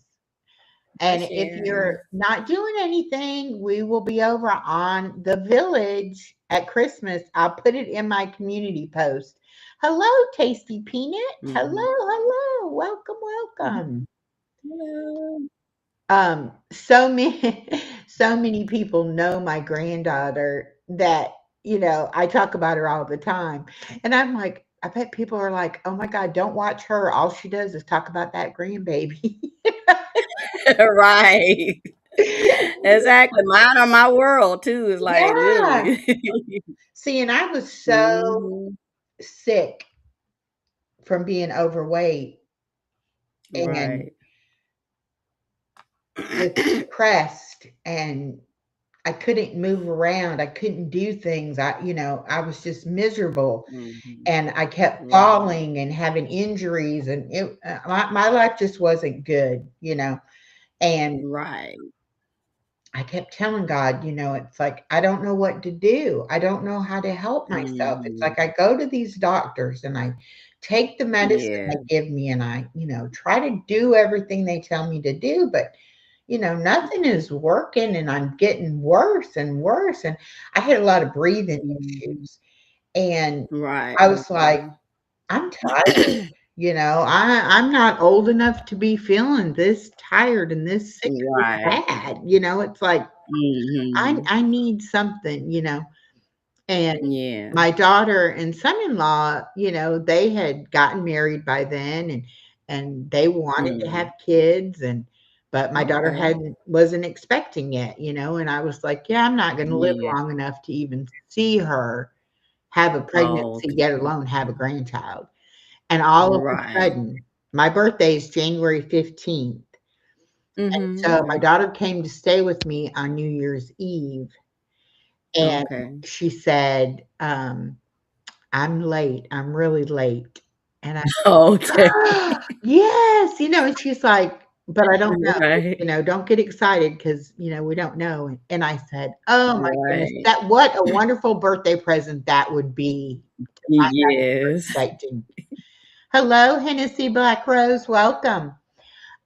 Hi, And if you're Sharon. not doing anything, we will be over on the village at Christmas. I'll put it in my community post. Hello, Tasty Peanut. Hello, Mhm. hello. Welcome, welcome. Hello. So many, so many people know my granddaughter that, I talk about her all the time. And I'm like, I bet people are like, oh my God, don't watch her. All she does is talk about that grandbaby. Right. Exactly. Mine are my world too. It's like Yeah. literally. See, and I was so Mhm. sick from being overweight and Right. just depressed, and I couldn't move around. I couldn't do things. I was just miserable, Mhm. and I kept Right. falling and having injuries, and my life just wasn't good. And Right. I kept telling God, it's like, I don't know what to do. I don't know how to help myself. It's Mhm. like I go to these doctors and I take the medicine Yeah. they give me and I, try to do everything they tell me to do, but nothing is working and I'm getting worse and worse. And I had a lot of breathing Mhm. issues. And Right. I was like, Okay. I'm tired. I'm not old enough to be feeling this tired and this sick and this Right. bad. It's like I Mhm. I need something. And Yeah. my daughter and son-in-law, they had gotten married by then and they wanted to have Mm. kids but my daughter Okay. wasn't expecting yet, and I was like, yeah, I'm not going to live Yeah. long enough to even see her have a Oh, pregnancy, okay. yet alone have a grandchild. And all of a Right. sudden, my birthday is January 15th. And Mhm. so my Okay. daughter came to stay with me on New Year's Eve. And Okay. she said, I'm late. I'm really late. And I, Okay. yes, and she's like, but I don't know, Right. don't get excited because, we don't know. And I said, oh my goodness, Right. what a wonderful birthday present that would be to find out you were Yes. expecting. Hello, Hennessy Black Rose. Welcome.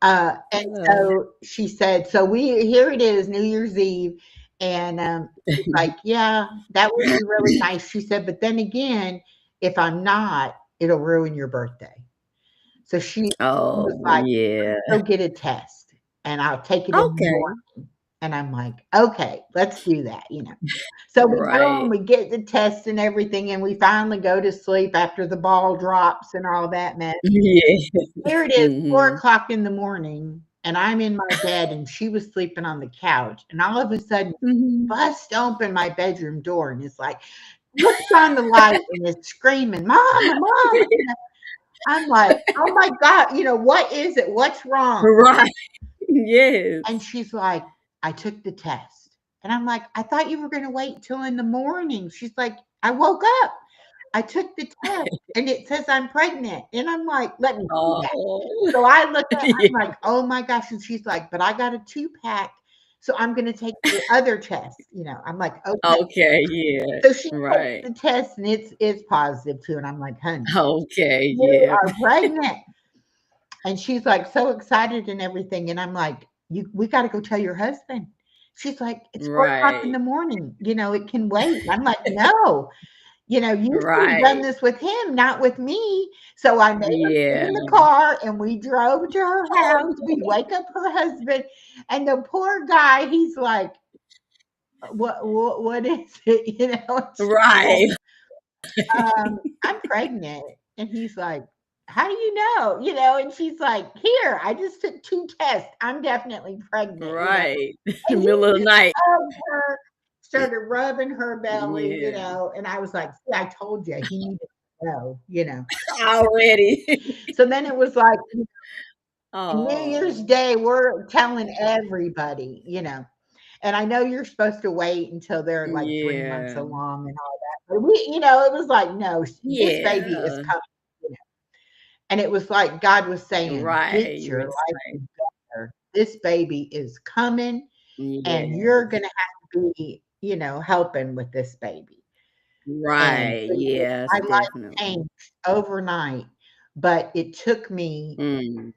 And Hello. so she said, so here it is, New Year's Eve. And she's like, yeah, that would be really nice. She said, but then again, if I'm not, it'll ruin your birthday. So she was Oh, like, yeah. go get a test and I'll take it in the Okay. morning. And I'm like, okay, let's do that. So we go and Right. we get the test and everything, and we finally go to sleep after the ball drops and all that mess. Yeah. Here it is, four Mhm. o'clock in the morning, and I'm in my bed, and she was sleeping on the couch, and all of a sudden, Mhm. bust open my bedroom door, and it's like, looks on the light and is screaming, "Mama, mama!" I'm like, "Oh my god, what is it? What's wrong?" Right. Yes. And she's like, "I took the test." And I'm like, "I thought you were gonna wait till in the morning." She's like, "I woke up. I took the test, and it says I'm pregnant." And I'm like, "Let me see that." Oh. So I look up, Yeah. I'm like, "Oh my gosh," and she's like, "But I got a 2-pack, so I'm gonna take the other test." I'm like, "Okay." Okay, yeah. So she takes Right. the test and it's positive too, and I'm like, "Honey, Okay, you yeah. are pregnant." And she's like so excited and everything, and I'm like, we gotta go tell your husband." She's like, "It's 4 o'clock in Right. the morning, it can wait." I'm like, "No, you should have done Right. this with him, not with me." So I made her get Yeah. in the car and we drove to her house. We wake up her husband, and the poor guy, he's like, what is it?" And she's like, Right. I'm pregnant. And he's like, how do you know? And she's like, here, I just took 2 tests. I'm definitely pregnant. Right. In And the he middle of the just night. hugged her started rubbing her belly, Yeah. and I was like, see, I told you he needed to know. Already. So then it was like New Year's Oh. Day, we're telling everybody, and I know you're supposed to wait until they're like 3 months Yeah. along and all that. But it was like, no, this baby is Yeah. coming. You know? And it was like God was saying, Right. get You're your life excited. together. This baby is coming and you're Yes. going to have to be, helping with this baby. And Right. Yes, my life definitely. changed overnight, but it took me Mm.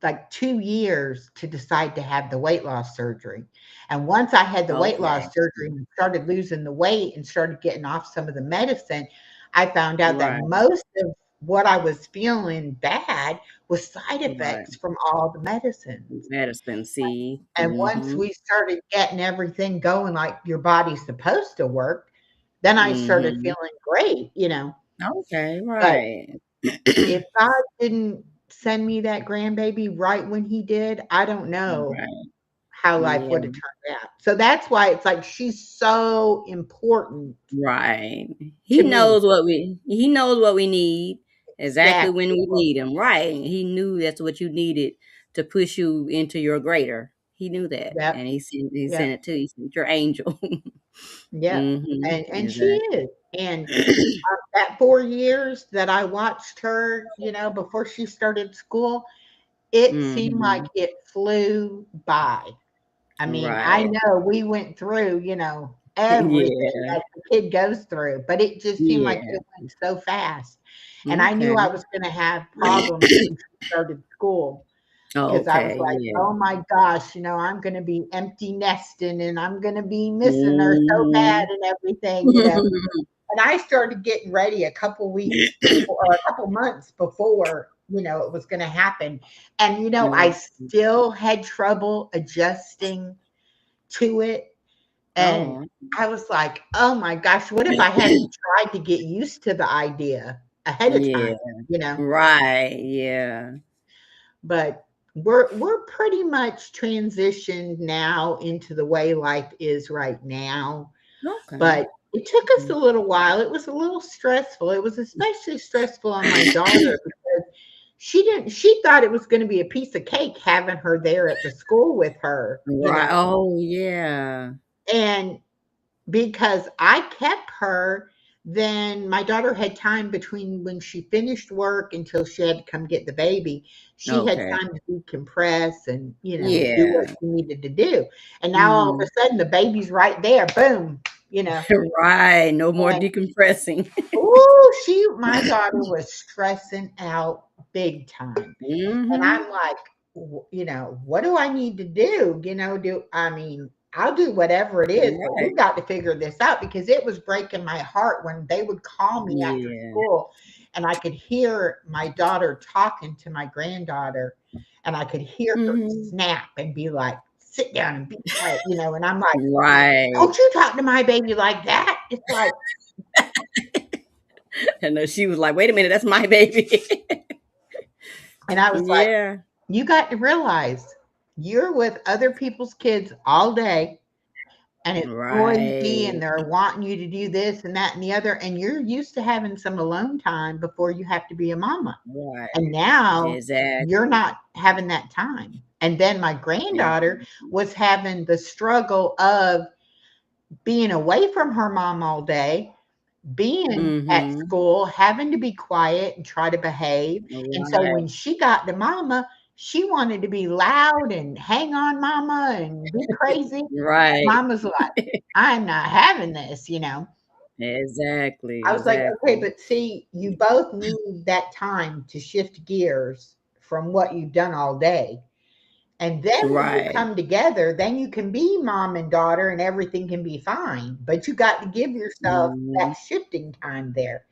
like 2 years to decide to have the weight loss surgery. And once I had the weight Okay. loss surgery and started losing the weight and started getting off some of the medicine, I found out that Right. most of what I was feeling bad was side Right. effects from all the medicines. Medicine, see. And once Mhm. we started getting everything going like your body's supposed to work, then I started Mhm. feeling great. Okay, But right. if God didn't send me that grandbaby right when he did, I don't know Right. how life would have Yeah. turned out. So that's why it's like she's so important Right. to me. He knows what we need exactly when Exactly. we need him. Right. He knew that's what you needed to push you into your greater. He knew that. Yep. And he Yep. sent it to you. He sent your angel. Yep. Mhm. And she Exactly. is. And that 4 years that I watched her, before she started school, it seemed like Mhm. it flew by. I mean, I Right. know we went through, everything Yeah. that the kid goes through, but it just seemed like Yeah. it went so fast. And I knew I Okay. was gonna have problems when she started school because I was Okay. like, Yeah. "Oh my gosh, I'm gonna be empty nesting and I'm gonna be missing her so bad Mhm. and everything." And I started getting ready a couple weeks before or a couple months before, it was gonna happen. And, I Mm. still had trouble adjusting to it. And Oh. I was like, "Oh my gosh, what if I hadn't tried to get used to the idea ahead of Yeah. time?" You know? Right. Yeah. But we're pretty much transitioned now into the way life is right now. Okay. But it took us a little while. It was a little stressful. It was especially stressful on my daughter because she thought it was gonna be a piece of cake having her there at the school with her. Right. Oh, yeah. And because I kept her, then my daughter had time between when she finished work until she had to come get the baby. She had Okay. time to decompress and, do what Yeah. she needed to do. And now all of Mhm. a sudden the baby's right there. Boom, you know. Right. No more And decompressing. my daughter was stressing out big time. And Mhm. I'm like, what do I need to do? I'll do whatever it is, but we Right. got to figure this out because it was breaking my heart when they would call me after Yeah. school and I could hear my daughter talking to my granddaughter and I could hear her Mhm. snap and be like, sit down and be quiet. And I'm like, Right. don't you talk to my baby like that. It's like, And then she was like, "Wait a minute, that's my baby." and I was like, Yeah. you got to realize you're with other people's kids all day and it's noisy and Right. they're wanting you to do this and that and the other, and you're used to having some alone time before you have to be a mama. Right. And now you're Exactly. not having that time. And then my granddaughter Exactly. was having the struggle of being away from her mom all day, being at Mhm. school, having to be quiet and try to behave. And so Right. when she got to mama, she wanted to be loud and hang on mama and be crazy. Right. Mama's like, I'm not having this. Exactly. I was like, okay, Exactly. but see, you both need that time to shift gears from what you've done all day. And then when you Right. come together, then you can be mom and daughter and everything can be fine. But you got to give yourself that Mhm. shifting time there.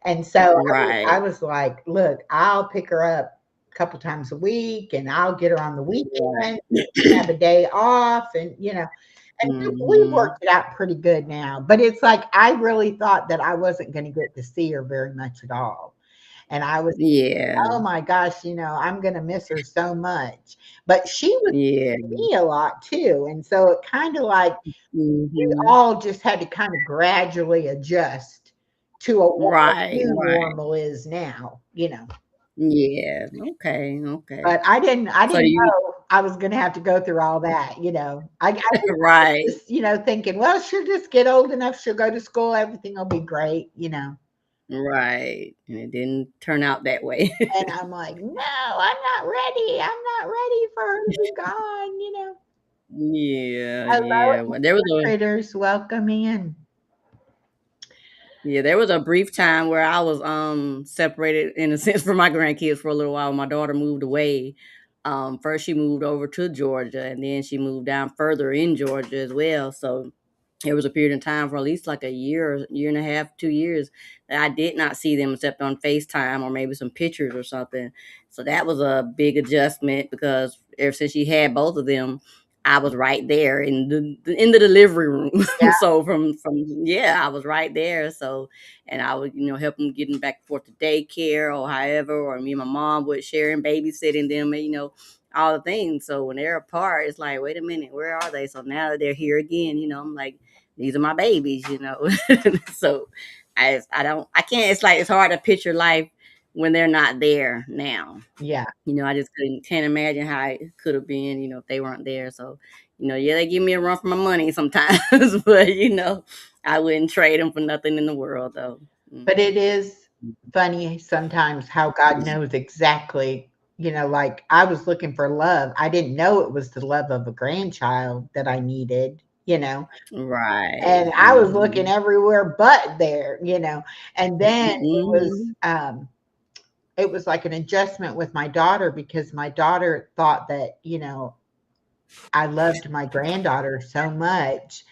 And so I Right. was like, look, I'll pick her up a couple times a week and I'll get her on the weekend, Right. have a day off. And we've Mhm. worked it out pretty good now. But it's like, I really thought that I wasn't going to get to see her very much at all. And I was, Yeah. oh my gosh, I'm gonna miss her so much. But she was Yeah. missing me a lot too. And so it kind of like we Mhm. all just had to kind of gradually adjust to what our Right, new right. normal is now. Yeah. Okay, okay. But I So do didn't you know I was gonna have to go through all that. I was right, just, thinking, well, she'll just get old enough, she'll go to school, everything will be great. right. And it didn't turn out that way. And I'm like, no, I'm not ready. I'm not ready for her to be gone. Yeah, Hello, yeah. Well, there was a critters, welcome in. yeah, there was a brief time where I was separated in a sense from my grandkids for a little while. My daughter moved away. First she moved over to Georgia and then she moved down further in Georgia as well. So there was a period of time for at least like a year, year and a half, 2 years that I did not see them except on FaceTime or maybe some pictures or something. So that was a big adjustment because ever since she had both of them, I was right there in the delivery room. Yeah, So from yeah, I was right there. So and I would help them getting back and forth to daycare or however, or me and my mom would share and babysitting them, and all the things. So when they're apart, it's like, wait a minute, where are they? So now that they're here again, I'm like, these are my babies. So I can't. It's like it's hard to picture life when they're not there now. yeah. I just can't imagine how it could have been, if they weren't there. So, yeah, they give me a run for my money sometimes, but I wouldn't trade them for nothing in the world, though. But Mm-mm. it is funny sometimes how God knows exactly, like I was looking for love. I didn't know it was the love of a grandchild that I needed. Right. And I was looking Hmm. everywhere but there. And then Hmm. it was like an adjustment with my daughter because my daughter thought that I loved my granddaughter so much.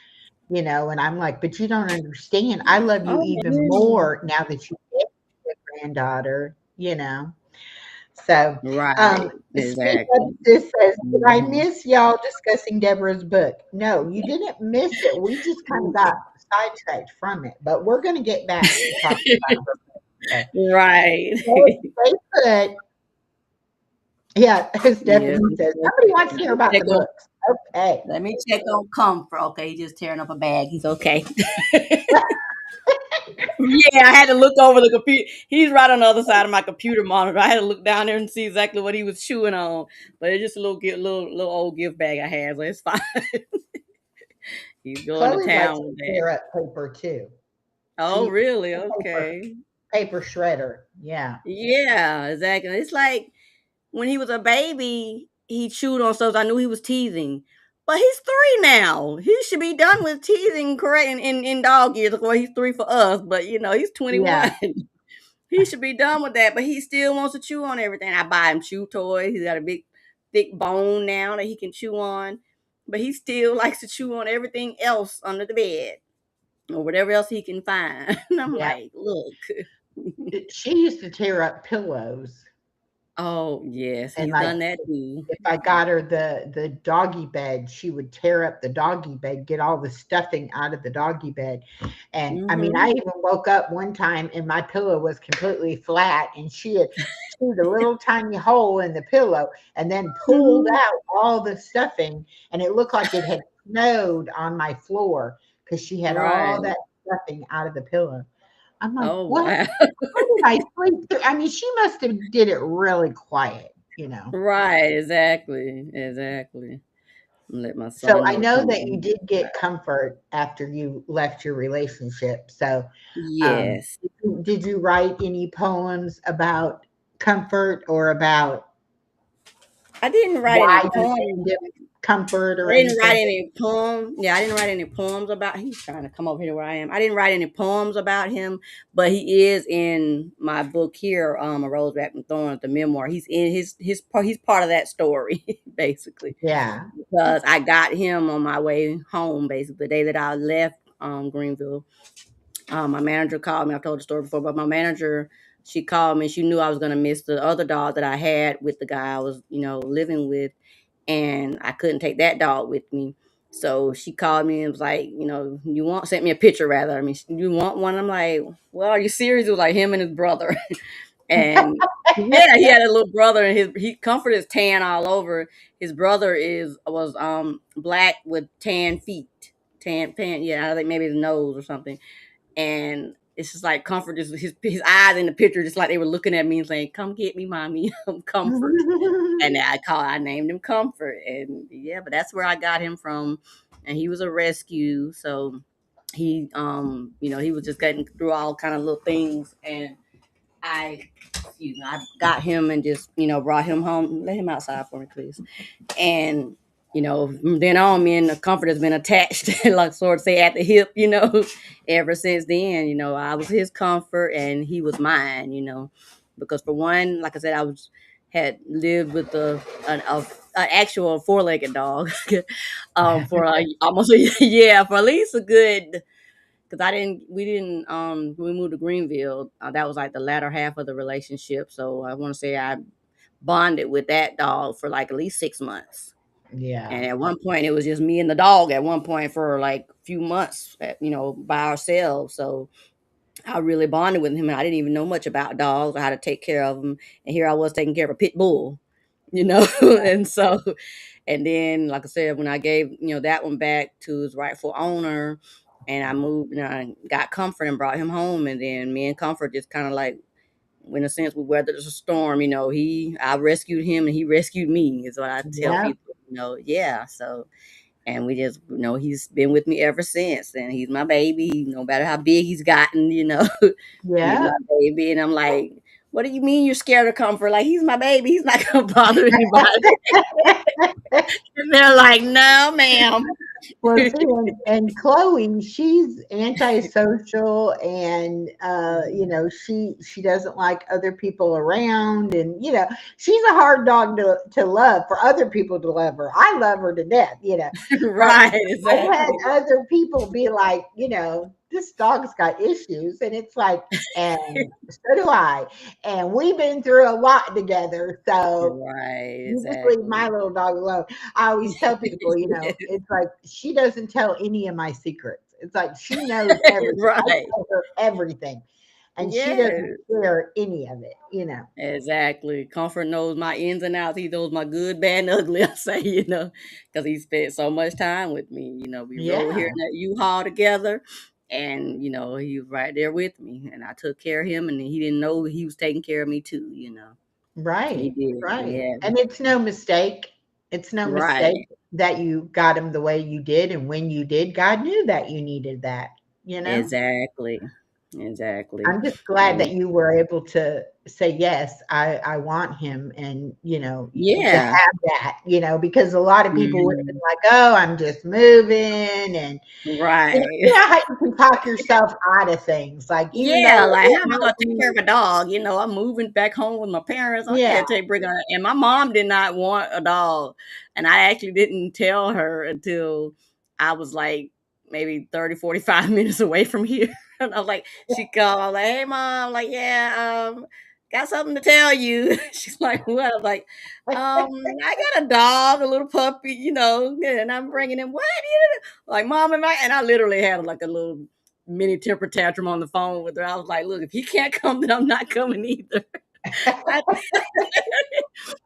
And I'm like, but you don't understand. I love you Oh, even yeah. more now that you get a granddaughter. So, Right. speak up, Exactly. sis says, did I Hmm. miss y'all discussing Deborah's book? No, you didn't miss it. We just kind of got sidetracked from it, but we're going to get back to talking about her book. So, Right. stay put. Yeah, as Yes. Stephanie says, somebody wants to Let hear me about check the on. books. Okay. Let me check on Comfort. Okay, he's just tearing up a bag. He's okay. Yeah, I had to look over the computer. He's right on the other side of my computer monitor. I had to look down there and see exactly what he was chewing on. But it's just a little old gift bag I have, so it's fine. He's going to Chloe likes town to with that. tear up paper too. Oh, She really? paper Okay. paper shredder. Yeah. Yeah, exactly. It's like when he was a baby, he chewed on stuff. I knew he was teething. But he's 3 now. He should be done with teething, correct? In dog years. Well, he's 3 for us, but he's Yeah. 21. He should be done with that, but he still wants to chew on everything. I buy him chew toys. He's got a big, thick bone now that he can chew on, but he still likes to chew on everything else under the bed or whatever else he can find. And I'm Yeah. like, look. She used to tear up pillows Oh, yes, and he's like done that too. if I got her the doggy bed, she would tear up the doggy bed, get all the stuffing out of the doggy bed. And I mean, I Mhm. even woke up one time and my pillow was completely flat and she had chewed a little tiny hole in the pillow and then pulled Mhm. out all the stuffing and it looked like it had snowed on my floor because she had all Right. that stuffing out of the pillow. I'm like, Oh, what? wow. How did I sleep through? I mean, she must have did it really quiet. Right, exactly. Exactly. Let my So son I know to know come that you on. did get comfort after you left your relationship. So, Yes. did you write any poems about comfort or about I didn't write any why you poems. needed comfort I or didn't write anything? any poems. Yeah, I didn't write any poems about. He's trying to come over here where I am. I didn't write any poems about him, but he is in my book here. A Rose Wrapped in Thorns, the memoir. He's in his part. He's part of that story, basically, Yeah. because I got him on my way home. Basically, the day that I left Greenville, my manager called me. I've told the story before, but my manager, she called me. She knew I was gonna miss the other dog that I had with the guy I was, living with, and I couldn't take that dog with me. So she called me and was like, sent me a picture rather. I mean, you want one? I'm like, well, are you serious? It was like him and his brother. And yeah, he had a little brother, and his he Comfort is tan all over. His brother was black with tan feet, tan. Yeah, I think maybe his nose or something. And it's just like Comfort, just his eyes in the picture, just like they were looking at me and saying, "Come get me, mommy, I'm Comfort." And I named him Comfort, and yeah, but that's where I got him from, and he was a rescue, so he was just getting through all kind of little things, and I got him and just brought him home. Let him outside for me, please. And from then on, me and the Comfort has been attached, like sort of say at the hip, ever since then. I was his comfort and he was mine. Because for one, like I said, had lived with an actual four-legged dog for almost a year, for at least a good, because we moved to Greenville. That was like the latter half of the relationship. So I want to say I bonded with that dog for like at least 6 months. Yeah. And at one point, it was just me and the dog at one point for like a few months, by ourselves. So I really bonded with him, and I didn't even know much about dogs or how to take care of them. And here I was taking care of a pit bull, and so, and then, like I said, when I gave, that one back to his rightful owner, and I moved and I got Comfort and brought him home, and then me and Comfort just kind of like, in a sense, we weathered the storm. I rescued him and he rescued me, is what I tell Yep. people. Yeah. So, and we just, he's been with me ever since, and he's my baby. No matter how big he's gotten, he's my Yep. baby. And I'm like, what do you mean you're scared of Comfort? Like, he's my baby. He's not gonna bother anybody. And they're like, no, ma'am. Well, see, and Chloe, she's antisocial, and she doesn't like other people around, and she's a hard dog to love, for other people to love her. I love her to death, but Right, I've had exactly. other people be like, this dog's got issues, and it's like, and so do I, and we've been through a lot together, so Right, you just leave exactly. my little dog alone. I always tell people, it's like she doesn't tell any of my secrets. It's like she knows everything. I Right. tell her everything, and she doesn't Yeah. share any of it. Exactly. Comfort knows my ins and outs. He knows my good, bad, and ugly. I say, because he spent so much time with me. We rode here Yeah, in that U-Haul together, and he was right there with me, and I took care of him, and he didn't know he was taking care of me too. He right, did. right. Yeah. And it's no mistake. It's no mistake Right. that you got him the way you did, and when you did, God knew that you needed that. You know. Exactly. Exactly. I'm just glad that And you were able to say, "Yes, I want him," and, to yeah. have that, because a lot of people would have been Mhm. like, "Oh, I'm just moving," and, Right. how you can talk yourself out of things, like, even Yeah, though like, it how am I might gonna take care be. of a dog? I'm moving back home with my parents. I Yeah, can't take bring her. And my mom did not want a dog, and I actually didn't tell her until I was like maybe 30, 45 minutes away from here. And I was like, she called, I was like, "Hey, mom," like, "Yeah, got something to tell you." She's like, "What?" I was like, "I got a dog, a little puppy, and I'm bringing him." "What?" Like, "Mom, am I?" And I literally had like a little mini temper tantrum on the phone with her. I was like, "Look, if he can't come, then I'm not coming either." I,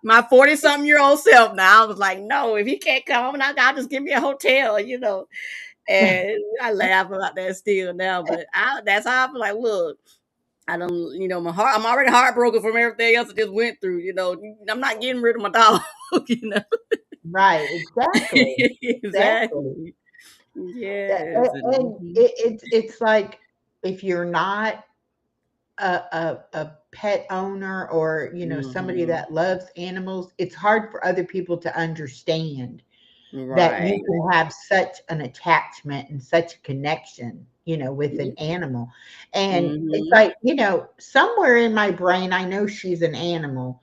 my 40-something-year-old self now, I was like, "No, if he can't come, I'll just give me a hotel." And I laugh about that still now, but that's how I'm like, look, I don't, my heart, I'm already heartbroken from everything else I just went through. I'm not getting rid of my dog. you know, right, exactly, exactly. exactly. Yes. And it's like, if you're not a pet owner, or somebody Mhm. that loves animals, it's hard for other people to understand that you Right. can have such an attachment and such a connection, with an animal. And it's Mhm. like, somewhere in my brain, I know she's an animal,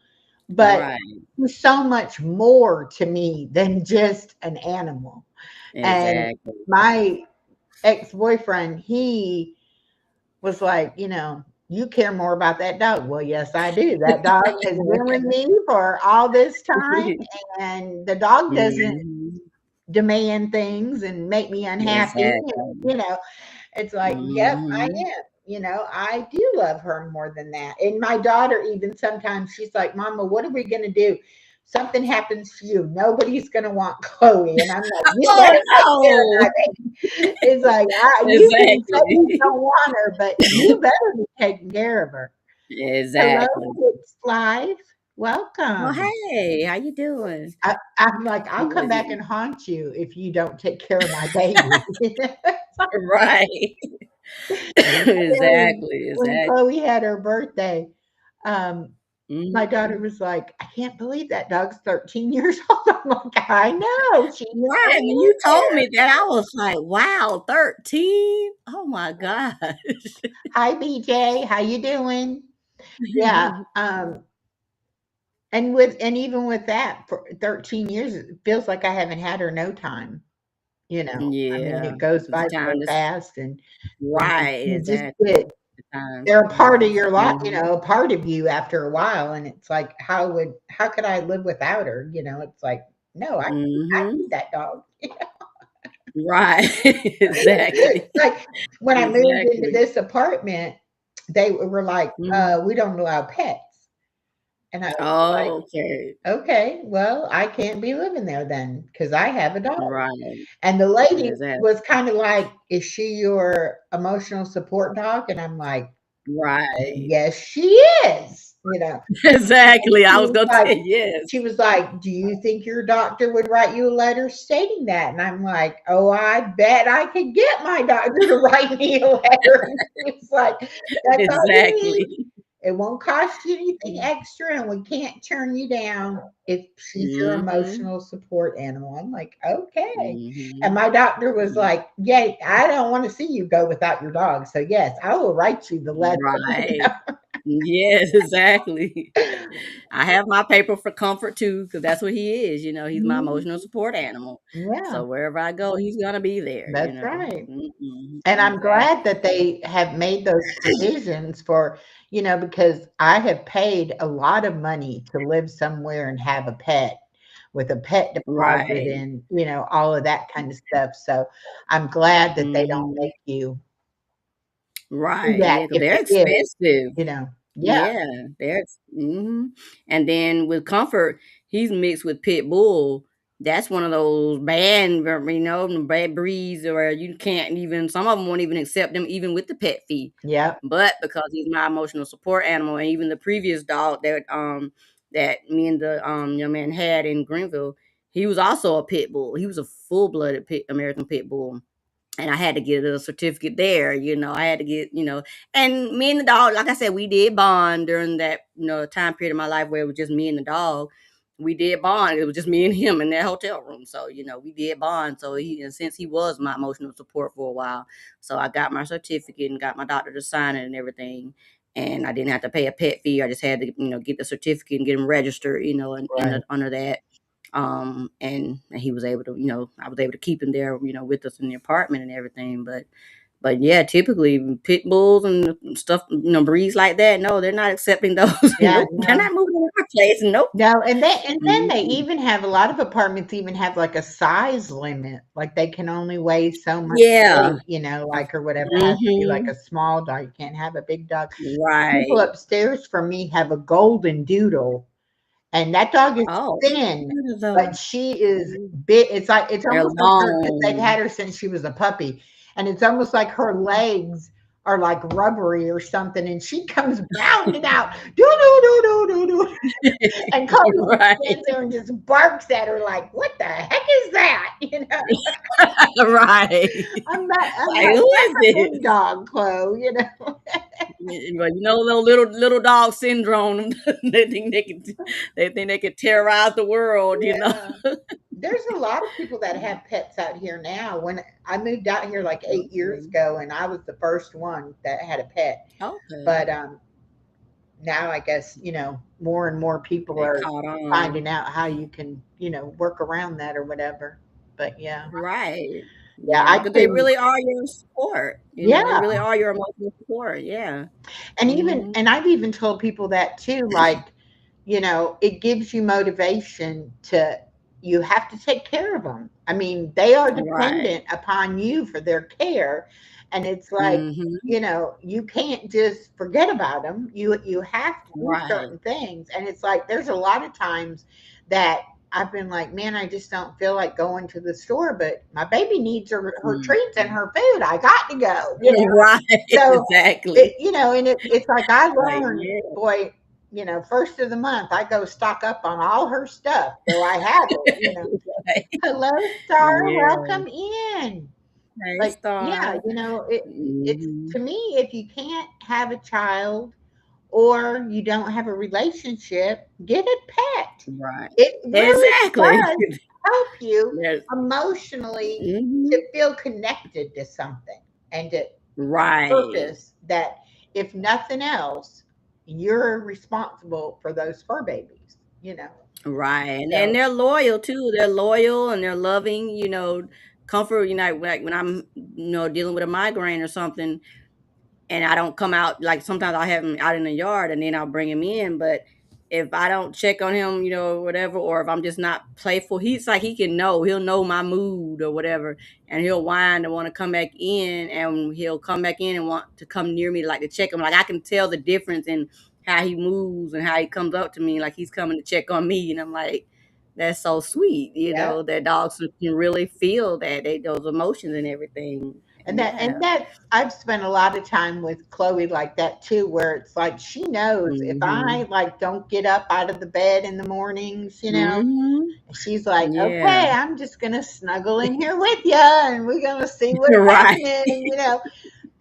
but Right. she's so much more to me than just an animal. And Exactly. my ex-boyfriend, he was like, "You care more about that dog." Well, yes, I do. That dog has been with me for all this time, and the dog doesn't Mhm. demand things and make me unhappy. Exactly. It's like, "Yep, I Mhm. am." I do love her more than that. And my daughter, even sometimes, she's like, Mama, what are we going to do? Something happens to you. Nobody's going to want Chloe. And I'm like, you Oh better take care of my no! baby. It's like, you can say you Exactly. don't want her, but you better be taking care of her. Hello, Exactly. it's live. Well, Welcome. hey, how you doing? I'm like, I'll come back Good. and haunt you if you don't take care of my baby. Right. When Exactly. when Exactly. Chloe had her birthday, um, my daughter Mhm. was like, "I can't believe that dog's 13 years old." I'm like, "I know, she's Right, hanging when you in told there." me that, I was like, "Wow, 13? Oh my gosh." Hi, BJ, how you doing? Yeah, and even with that, for 13 years, it feels like I haven't had her no time. I mean, Yeah, it goes the by so time is fast, and right, you just exactly. get The time, they're a part of yes. your life, Mhm. a part of you after a while, and it's like, how could I live without her? It's like, no, I need Mhm. that dog. Right. Exactly. Like when I moved into Exactly. this apartment, they were like, Mhm. we don't allow pets. And I was like, Oh, okay. okay, well, I can't be living there then because I have a dog. Right. And the lady Exactly. was kind of like, is she your emotional support dog? And I'm like, Right. yes, she is. Exactly, She I was was gonna like say yes. she was like, "Do you think your doctor would write you a letter stating that?" And I'm like, "Oh, I bet I could get my doctor to write me a letter." And she was like, "That's all you need. Exactly. It won't cost you anything extra, and we can't turn you down if she's your Mhm. emotional support animal." I'm like, "Okay." And Mhm. my doctor was Mm. like, "Yeah, I don't want to see you go without your dog. So yes, I will write you the letter." Right. Yes, exactly. I have my paper for comfort too, because that's what he is, he's my emotional Mhm. support animal. Yeah, So wherever I go, he's gonna be there, that's right. Mhm. And I'm glad Exactly. that they have made those provisions because I have paid a lot of money to live somewhere and have a pet with a pet deposit Right. and, all of that kind of stuff. So I'm glad that they don't Mhm. make you do Right, that yeah, because if 'cause they're it is, expensive. yeah, Yeah, there's and then with Comfort, he's mixed with Pit Bull. That's one of those the bad breeds where you can't even some of them won't even accept them even with the pet fee. yeah, But because he's my emotional support animal, and even the previous dog that me and the young man had in Greenville, he was also a pit bull. He was a full-blooded American pit bull, and I had to get a certificate there. I had to get, and me and the dog, like I said, we did bond during that, time period of my life where it was just me and the dog. We did bond. It was just me and him in that hotel room. So, we did bond. So and since he was my emotional support for a while, so I got my certificate and got my doctor to sign it and everything. And I didn't have to pay a pet fee. I just had to, get the certificate and get him registered, right. under that, and he was able to, I was able to keep him there, with us in the apartment and everything. But yeah, typically pit bulls and stuff, breeds like that, no, they're not accepting those. Yeah, Nope, they're no. not moving to our place. Nope. No, and then they Mhm. even have a lot of apartments even have like a size limit. Like they can only weigh so much Yeah. weight, like or whatever. It has to be like Hmm. a small dog. You can't have a big dog. People Right. upstairs from me have a golden doodle, and that dog is Oh, thin, what are but those? she is big. It's They're almost like her because they've long. had her since she was a puppy, and it's almost like her legs are like rubbery or something, and she comes bounding out, doo doo doo doo doo doo, and Chloe just Right. stands there and just barks at her like, "What the heck is that?" Right. I'm Like, like, who is "That's a big this? dog, Chloe." Well, little dog syndrome. They think they can terrorize the world. Yeah. There's a lot of people that have pets out here now. When I moved out here like 8 years Okay. ago, and I was the first one that had a pet. Okay. But now I guess, more and more people They are caught on. finding out how you can, work around that or whatever. But yeah. Right. Yeah, Yeah, I because they couldn't. really are your support. They Yeah. really are your emotional support. Yeah. And Mhm. I've even told people that too, like, it gives you motivation to you have to take care of them. I mean, they are Right. dependent upon you for their care, and it's like, Mhm. you can't just forget about them. You have to do Right. certain things, and it's like there's a lot of times that I've been like, man, I just don't feel like going to the store, but my baby needs her treats and Mhm. her food. I got to go. Right. So Exactly. it's like I Like, learned, yeah. boy, first of the month I go stock up on all her stuff, so I have it. Right. Hello, Star, Yeah. welcome in. Hey, Like, yeah, Star. it's Mhm. to me, if you can't have a child or you don't have a relationship, get a pet. Right. It really Exactly. does help you There's emotionally to mhm. feel connected to something and to Right. purpose that, if nothing else, you're responsible for those fur babies. Right, and So, they're loyal too. They're loyal and they're loving, comfort, like when I'm, dealing with a migraine or something, and I don't come out, like sometimes I'll have him out in the yard and then I'll bring him in. But if I don't check on him, whatever, or if I'm just not playful, he's like he'll know my mood or whatever, and he'll whine and want to come back in, and he'll come back in and want to come near me, like to check him. Like I can tell the difference in how he moves and how he comes up to me, like he's coming to check on me, and I'm like, that's so sweet, yeah. that dogs can really feel those emotions and everything, And and yeah. that's I've spent a lot of time with Chloe like that too, where it's like she knows if I Mhm. like don't get up out of the bed in the mornings, Mhm. she's like, Yeah. okay, I'm just gonna snuggle in here with you and we're gonna see what's Right. happening,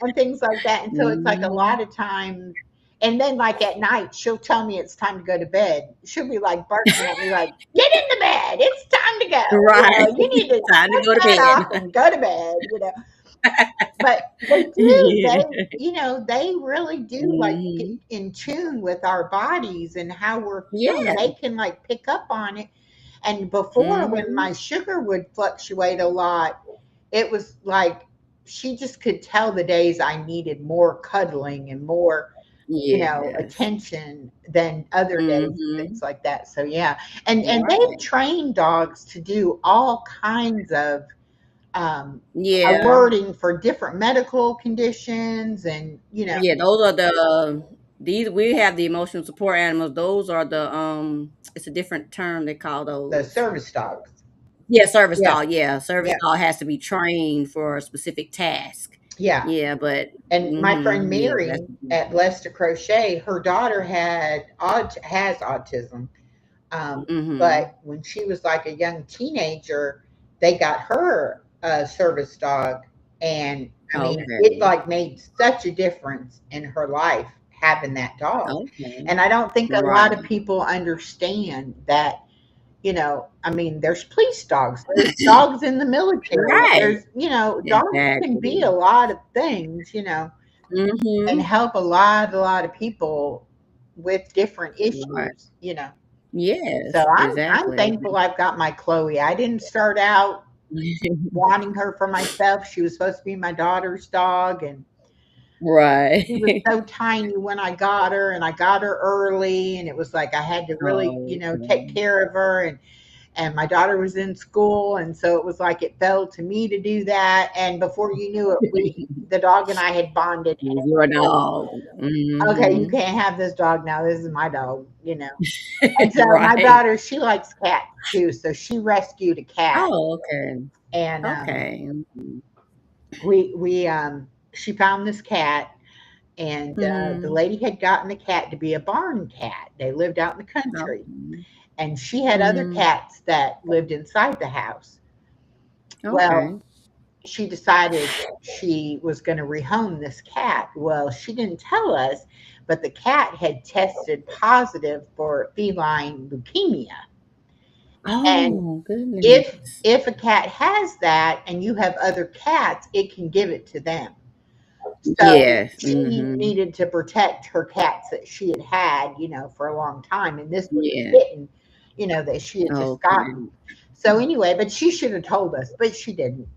and things like that. And so it's like a Mhm. lot of times, and then like at night, she'll tell me it's time to go to bed. She'll be like barking at me, like, get in the bed, it's time to go. Right. You need to Time to shut go to that off bed. and go to bed. But they do, Yeah. they really do like get Mhm. in tune with our bodies and how we're feeling. Yeah. They can like pick up on it. And before, when Mhm. my sugar would fluctuate a lot, it was like she just could tell the days I needed more cuddling and more, Yes. attention than other days and things Mhm. like that. So yeah, and they've Right. trained dogs to do all kinds of um, Yeah. alerting for different medical conditions, and Yeah, those are these we have the emotional support animals. Those are it's a different term they call the those. service dogs. Yeah, service Yeah, dog, yeah. Service yeah, dog has to be trained for a specific task. yeah. Yeah, but And my friend mhm, yeah, that's Mary at Blessed to Crochet, her daughter has autism. mhm. But when she was like a young teenager, they got her a service dog, and I mean, it Okay. like made such a difference in her life having that dog. Okay. And I don't think a lot of Right. people understand that. I mean, there's police dogs, there's dogs in the military, Right. dogs can be a Exactly. lot of things, and Mhm. help a lot of people with different Right. issues. So Yes, I'm exactly. thankful I've got my Chloe. I didn't start out wanting her for myself. She was supposed to be my daughter's dog, and she was Right. so tiny when I got her, and I got her early, and it was like I had to really, take Okay. care of her, and my daughter was in school, and so it was like it fell to me to do that. And before you knew it, the dog and I had bonded, and it was Your like, dog. okay, you Mhm. can't have this dog now. This is my dog. And so my Right. daughter, she likes cats too, so she rescued a cat, Oh, okay. and Okay. Mhm. she found this cat, and the Mhm. lady had gotten the cat to be a barn cat. They lived out in the country, Okay. and she had other Mhm. cats that lived inside the house. Well, Okay. she decided she was going to rehome this cat. Well, she didn't tell us, but the cat had tested positive for feline leukemia. And Oh, if goodness. if a cat has that and you have other cats, it can give it to them. So Yes. she Mhm. needed to protect her cats that she had had, for a long time. And this was a Yeah. kitten, that she had just gotten. Okay. So anyway, but she should have told us, but she didn't.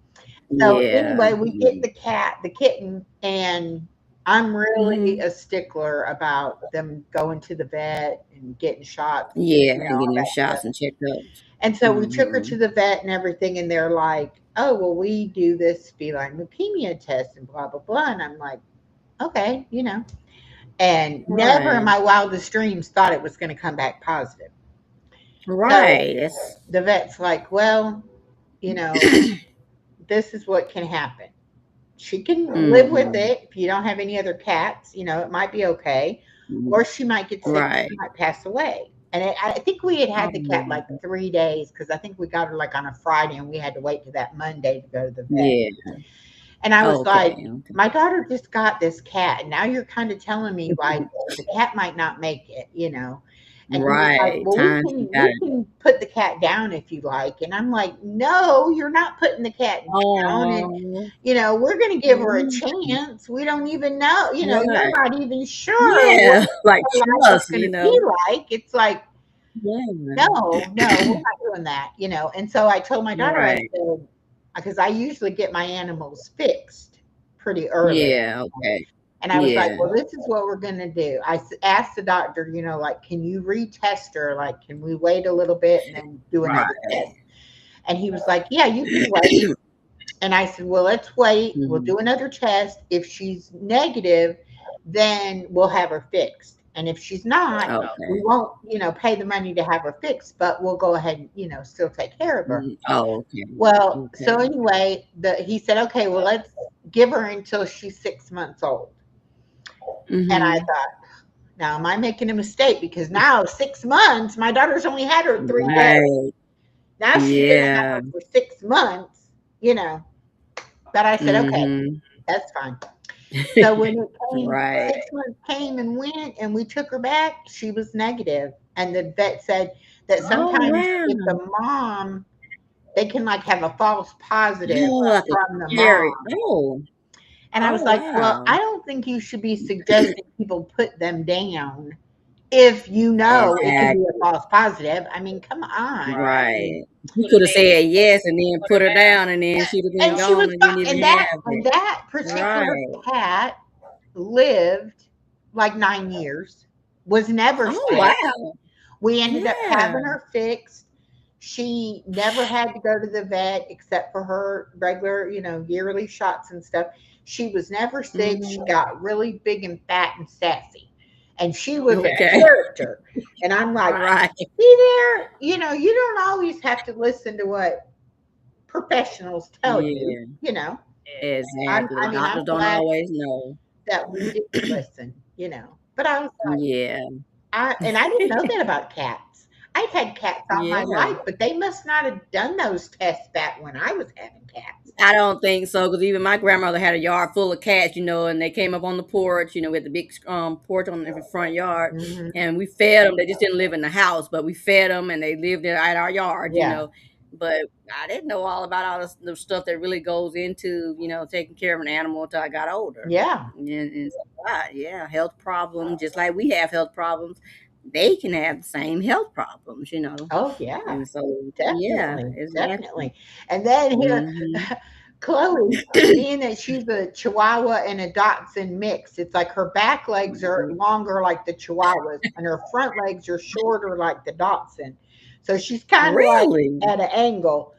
So Yeah. anyway, we get Mhm. the kitten, and I'm really Hmm. a stickler about them going to the vet and getting shots, Yeah, you know, and all getting their that stuff. shots and checkups. And so we took her Hmm. to the vet and everything, and they're like, "Oh, well, we do this feline leukemia test and blah blah blah." And I'm like, "Okay, you know." And never in Right. my wildest dreams thought it was going to come back positive. So Right. That's the vet's like, "Well, you know, this is what can happen. She can live with hmm. it if you don't have any other cats. You know, it might be okay, or she might get sick, she Right. might pass away." And I think we had the cat like Oh, 3 days because I think we got her like on a Friday and we had to wait to that Monday to go to the vet. yeah. And I was Okay. like, Okay. "My daughter just got this cat, and now you're kind of telling me like the cat might not make it, you know." And he was like, Right. "Well, we Time she can got we it. can put the cat down if you like." And I'm like, "No, you're not putting the cat down. And Oh. you know, we're going to give her a Mm. chance. We don't even know. You know, you're Right. not even sure what Yeah. Like her life is trust, going you to be know. like." It's like, Yeah. no, no, we're not doing that. You know. And so I told my daughter, I Right. said, because I usually get my animals fixed pretty early. Yeah. Okay. And I was like, Yeah. "Well, this is what we're going to do." Asked the doctor, you know, like, "Can you retest her? Like, can we wait a little bit and then do another test?" Right. And he was like, "Yeah, you can wait." And I said, "Well, let's wait. We'll Mhm. do another test. If she's negative, then we'll have her fixed. And if she's not, we Okay. won't, you know, pay the money to have her fixed, but we'll go ahead and, you know, still take care of her." Mhm. Oh, okay. Well, so Okay. anyway, he said, "Okay, well, let's give her until she's 6 months old." And I Mhm. thought, now am I making a mistake? Because now 6 months, my daughter's only had her 3 days. Right. Now she's going to have Yeah. her for 6 months, you know. But I said, "Okay, Mhm. that's fine." So when it came, Right. 6 months came and went, and we took her back, she was negative. And the vet said that Oh, sometimes if wow. the mom, they can like have a false positive Oh, like a from the carry. mom. Oh. And I Oh, was like, "Well, wow. I don't think you should be suggesting people put them down if you know it could be a Exactly. false positive." I mean, come on. Right. You could have said yes and then put her down and then she'd have been And she gone was and fine. didn't even And have and it. that particular Right. cat lived like 9 years, was never Oh, sick. wow. We ended up Yeah. having her fixed. She never had to go to the vet except for her regular, you know, yearly shots and stuff. She was never sick. She Mhm. got really big and fat and sassy. And she was a Okay. character. And I'm like, Right. see there, you know, you don't always have to listen to what professionals tell you, Yeah. you know. Exactly. I mean, I'm Doctors don't glad always know. that we didn't listen, you know. But I was like, Yeah. I didn't know that about cats. I've had cats all my Yeah. life, but they must not have done those tests back when I was having cats. I don't think so, because even my grandmother had a yard full of cats, and they came up on the porch, with the big porch on the front yard, Mhm. and we fed them. They just didn't live in the house, but we fed them, and they lived at our yard. Yeah. But I didn't know all about all the stuff that really goes into, taking care of an animal until I got older. Yeah. And so, yeah, health problems, just like we have health problems, they can have the same health problems. Oh, yeah. And so, yeah, Definitely. exactly. Definitely. And then here, Hmm. Chloe, being that she's a Chihuahua and a Dachshund mix, it's like her back legs are longer like the Chihuahuas, and her front legs are shorter like the Dachshund. So she's kind of like Really? at an angle.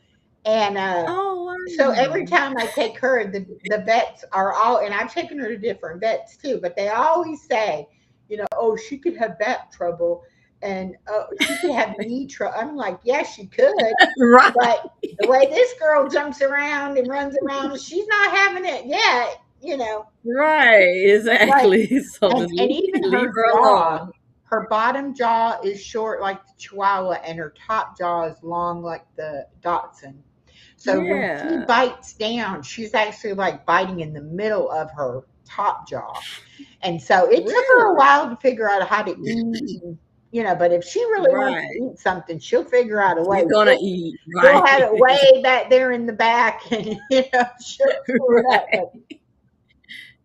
And Oh, so every wow. time I take her, the vets are all, and I've taken her to different vets too, but they always say, you know, "Oh, she could have back trouble, and oh, she could have knee trouble." I'm like, "Yes, she could, Right, but the way this girl jumps around and runs around, she's not having it yet, you know." right, Right. exactly. So And just even leave her her jaw, alone. her bottom jaw is short like the Chihuahua, and her top jaw is long like the Dachshund. So when she Yeah. bites down, she's actually like biting in the middle of her top jaw. And so it took her a Really? while to figure out how to eat, and, you know, but if she really wants to Right. eat something, she'll figure out a way. She's gonna eat, She'll right. have it way back there in the back, and, you know, she'll screw it up. But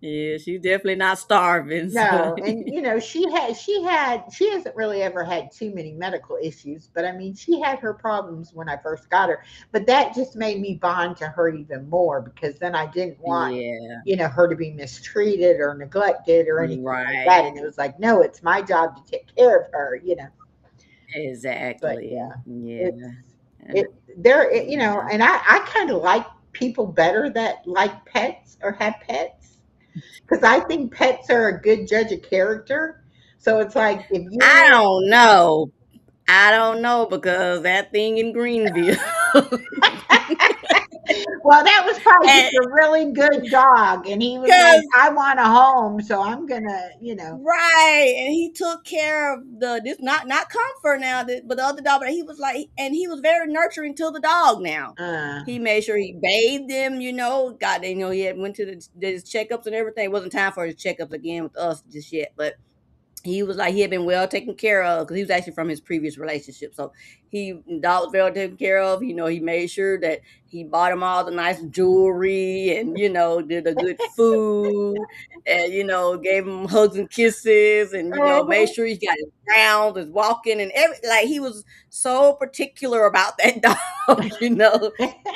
Yeah, she's definitely not starving. So No, and she hasn't really ever had too many medical issues, but I mean she had her problems when I first got her. But that just made me bond to her even more because then I didn't want, yeah, her to be mistreated or neglected or anything like that. right. And it was like, no, it's my job to take care of her. But Exactly. yeah, it's Yeah. it there, Yeah. and I kind of like people better that like pets or have pets because I think pets are a good judge of character. So it's like if I you, don't know. I don't know because that thing in Greenville. well, that was probably And just a really good dog, and he was like, because "I want a home, so I'm gonna." right, and he took care of the this not Comfort now, but the other dog. But he was like, and he was very nurturing to the dog. Now Uh, he made sure he bathed him. Got he had went to his checkups and everything. It wasn't time for his checkups again with us just yet, but he was like he had been well taken care of because he was actually from his previous relationship. So dog was well taken care of. He made sure that he bought him all the nice jewelry and did the good food and gave him hugs and kisses and made uh-huh. sure he got his rounds, his walking and every like he was so particular about that dog.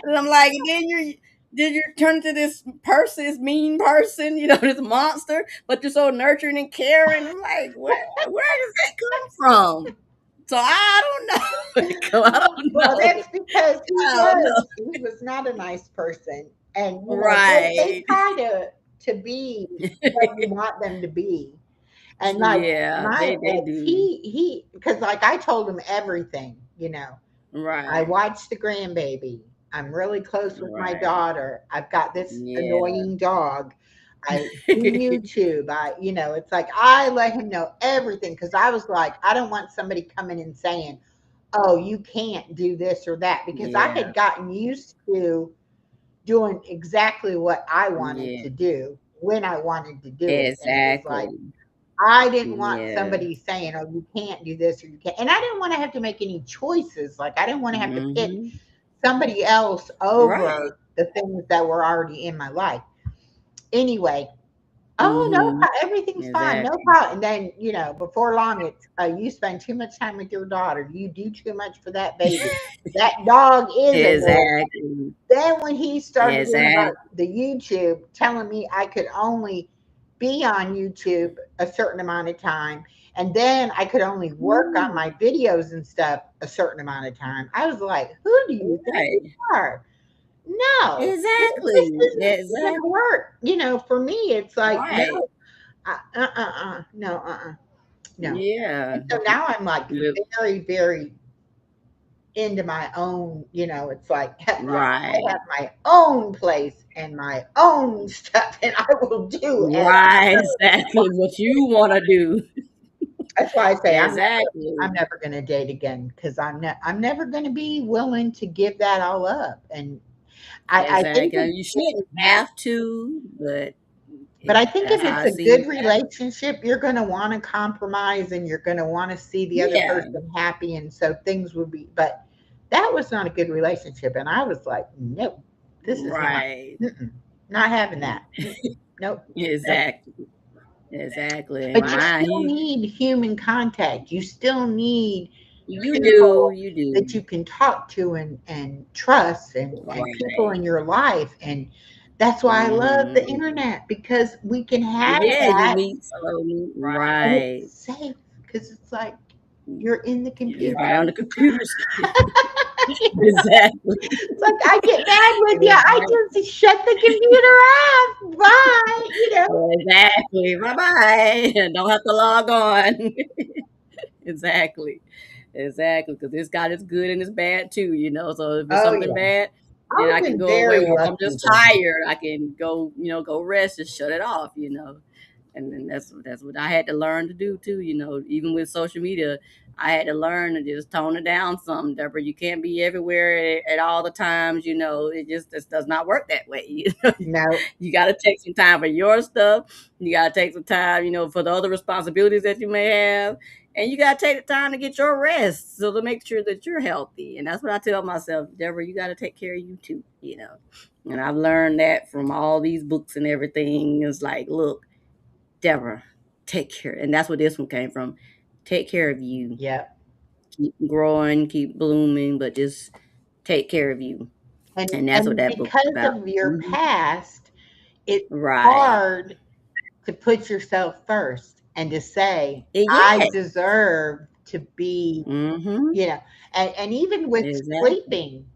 And I'm like, and then you turn into this person, this mean person, this monster, but you're so nurturing and caring. I'm like, where does that come from? So I don't know. I don't Well, know. that's because he I don't was know. he was not a nice person, and they Right. try to be what you want them to be. And like Yeah, my they ex, do. he because like I told him everything. I Right. watched the grandbaby. I'm really close with my Right. daughter. I've got this Yeah. annoying dog. I do YouTube. It's like I let him know everything because I was like, I don't want somebody coming and saying, "Oh, you can't do this or that," because I Yeah. had gotten used to doing exactly what I wanted Yeah. to do when I wanted to do it, and it was like Exactly. I didn't want Yeah. somebody saying, "Oh, you can't do this or you can't," and I didn't want to have to make any choices. Like I didn't want to have to pick Hmm. somebody else Right. over the things that were already in my life. Anyway, oh no, Hmm. everything's fine, no Exactly. problem. And then before long, it's you spend too much time with your daughter. You do too much for that baby. That dog is annoying. Exactly. Then when he started doing about Exactly. the YouTube, telling me I could only be on YouTube a certain amount of time, and then I could only work on my videos and stuff a certain amount of time. I was like, "Who do you think you Right. are? No, this Exactly. isn't going to Exactly. work." For me, it's like, no, Right. no, no. Yeah. And so now I'm like Yep. very, very into my own, it's like I Right. have my own place and my own stuff, and I will do as Right. Exactly what you want to do. that's why I say I'm Exactly. never going to date again because I'm never going to be willing to give that all up. And I think Exactly. You shouldn't have to, but but I think that's if how it's I a see good it. relationship, you're going to want to compromise and you're going to want to see the other Yeah. person happy. And so things would be, but that was not a good relationship. And I was like, nope, this is not, Right. not having that. Nope. Nope. Exactly. Exactly. But you Mine, still need human contact. You still need you do. people You that do. you can talk to and trust and people Right. in your life. And that's why I love the Hmm. internet because we can have Yeah, you that meet slowly. and it's Right. safe because it's like you're in the You're computer. right on the computer screen. Exactly. It's like I get mad with you. I Exactly. just shut the computer off. Bye. Exactly. Bye bye. Don't have to log on. Exactly. Exactly. Because it's got its good and its bad too, So if it's Oh something yeah. bad, then I I've can been go away. very Or if I'm lucky just though. tired, I can go rest and shut it off. And then that's what I had to learn to do too. Even with social media, I had to learn to just tone it down some, Deborah. You can't be everywhere at all the times. It just does not work that way. No. You got to take some time for your stuff. You got to take some time, for the other responsibilities that you may have. And you gotta take the time to get your rest, so to make sure that you're healthy. And that's what I tell myself, Deborah, you gotta take care of you too, you know. And I've learned that from all these books and everything. It's like, look, Deborah, take care. And that's where this one came from. Take care of you. Yep. Keep growing, keep blooming, but just take care of you. And that's what And that book's because about. of your Mhm. past, it's Right. hard to put yourself first and to say, I Yes. deserve to be, Mm-hmm. you know, and even with Exactly. sleeping,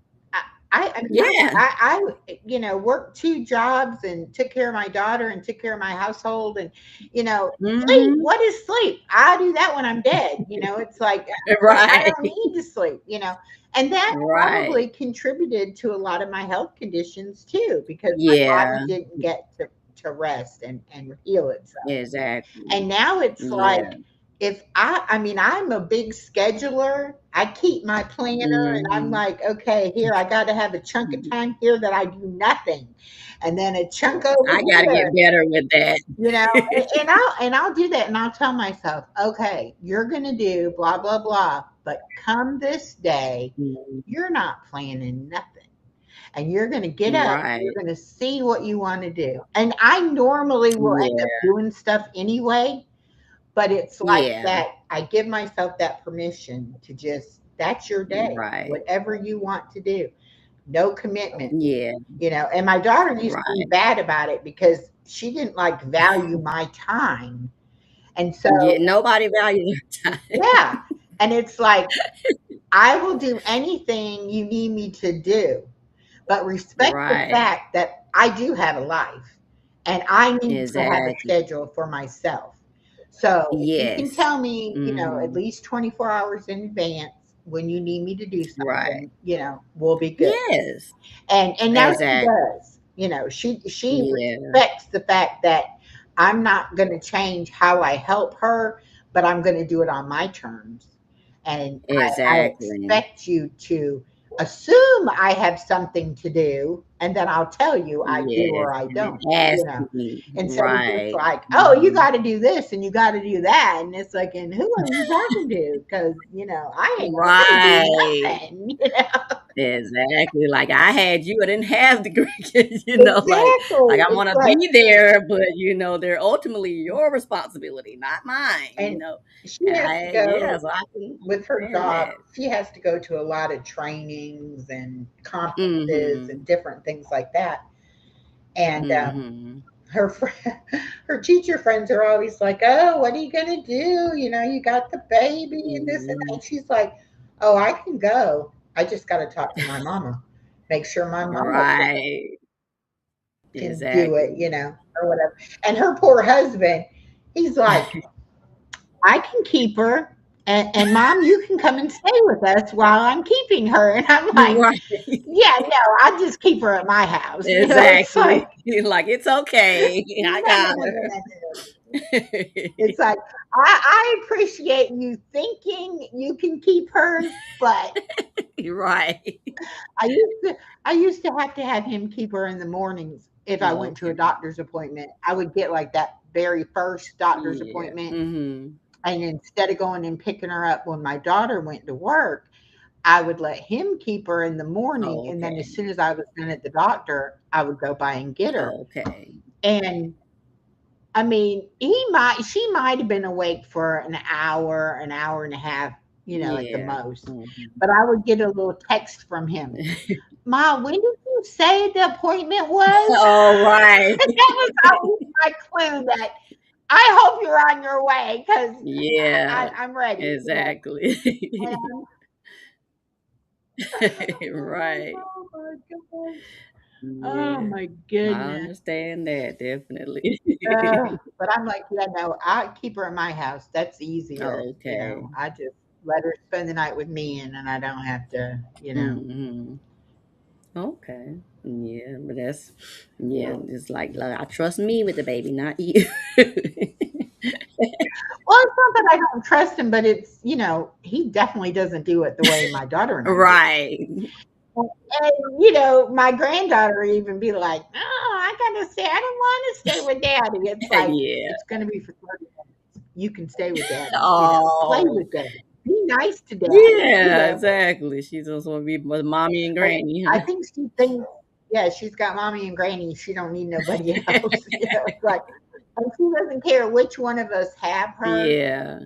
I mean, Yeah. worked two jobs and took care of my daughter and took care of my household. And, sleep, Mm-hmm. what is sleep? I do that when I'm dead. It's like, I Right. don't need to sleep. And that Right. probably contributed to a lot of my health conditions too, because my body Yeah. didn't get to rest and heal itself. Exactly. And now it's Yeah. like, if I mean, I'm a big scheduler. I keep my planner and I'm Mm-hmm. like, okay, here, I got to have a chunk of time here that I do nothing. And then a chunk over I gotta here, get better with that. and I'll do that and I'll tell myself, okay, you're going to do blah, blah, blah. But come this day, Mhm. you're not planning nothing. And you're going to get up, you're Right. going to see what you want to do. And I normally will end up Yeah. doing stuff anyway, but it's like Yeah. that. I give myself that permission to just, that's your day, Right. whatever you want to do, no commitment. Yeah. And my daughter used to be Right. bad about it because she didn't like value my time. And so, Yeah. Nobody values their time. yeah. And it's like, I will do anything you need me to do, but respect the Right. fact that I do have a life and I need to have a Exactly. schedule for myself. So if you can Yes. tell me, at Mm-hmm. least 24 hours in advance when you need me to do Right. something, we'll be good. Yes. And now she Exactly. does. She Yeah. respects the fact that I'm not going to change how I help her, but I'm going to do it on my terms. And I Exactly. expect you to assume I have something to do, and then I'll tell you I do Yes. or I And don't. it has to be. Instead of just Right. like, oh, you Mhm. got to do this and you got to do that, and it's like, and who are you talking to? Because I ain't got to do Right. nothing. Exactly. Like I had you, I didn't have the grandkids, like Exactly. I It's want to like, be there, but they're ultimately your responsibility, not mine. and she And has to yeah, go so I can with her understand job. that. She has to go to a lot of trainings and conferences Mm-hmm. and different things like that. And Mm-hmm. her her teacher friends are always like, "Oh, what are you gonna do? You got the baby and this and that." Hmm. And she's like, "Oh, I can go. I just got to talk to my mama, make sure my mama Right. can do it, Exactly. or whatever." And her poor husband, he's like, I can keep her. And mom, you can come and stay with us while I'm keeping her. And I'm like, Right. yeah, no, I'll just keep her at my house. It's Exactly. like, Like it's okay. I no, no, got no, no, no, no. her. It's like, I appreciate you thinking you can keep her, but Right. I used to, I used to have him keep her in the mornings if I went to a Okay. doctor's appointment. I would get like that very first doctor's Yeah. appointment. Mhm. And instead of going and picking her up when my daughter went to work, I would let him keep her in the morning, and then Okay. as soon as I was done at the doctor, I would go by and get her. Okay. And I mean, she might have been awake for an hour and a half, at the Yeah. most. Mhm. But I would get a little text from him. Ma, when did you say the appointment was? All right. That was always my clue that I hope you're on your way because Yeah. I'm ready. Exactly. And Right. oh my gosh. Oh Yeah. my I goodness. understand that definitely. But I'm like, yeah, no, I keep her in my house. That's easier. Okay. I just let her spend the night with me and then I don't have to. Mhm. Okay. Yeah, but that's yeah, it's like I trust me with the baby, not you. Well, it's not that I don't trust him, but he definitely doesn't do it the way my daughter and I do. Right. And my granddaughter even be like, "Oh, I gotta stay. I don't want to stay with daddy." It's like Yeah. it's gonna be for 30 minutes. you can stay with daddy, play Oh, with daddy, be nice to daddy, yeah, exactly. She just want to be with mommy and but granny, I huh? think she thinks, yeah, she's got mommy and granny. She don't need nobody else. It's like, and she doesn't care which one of us have her. Yeah,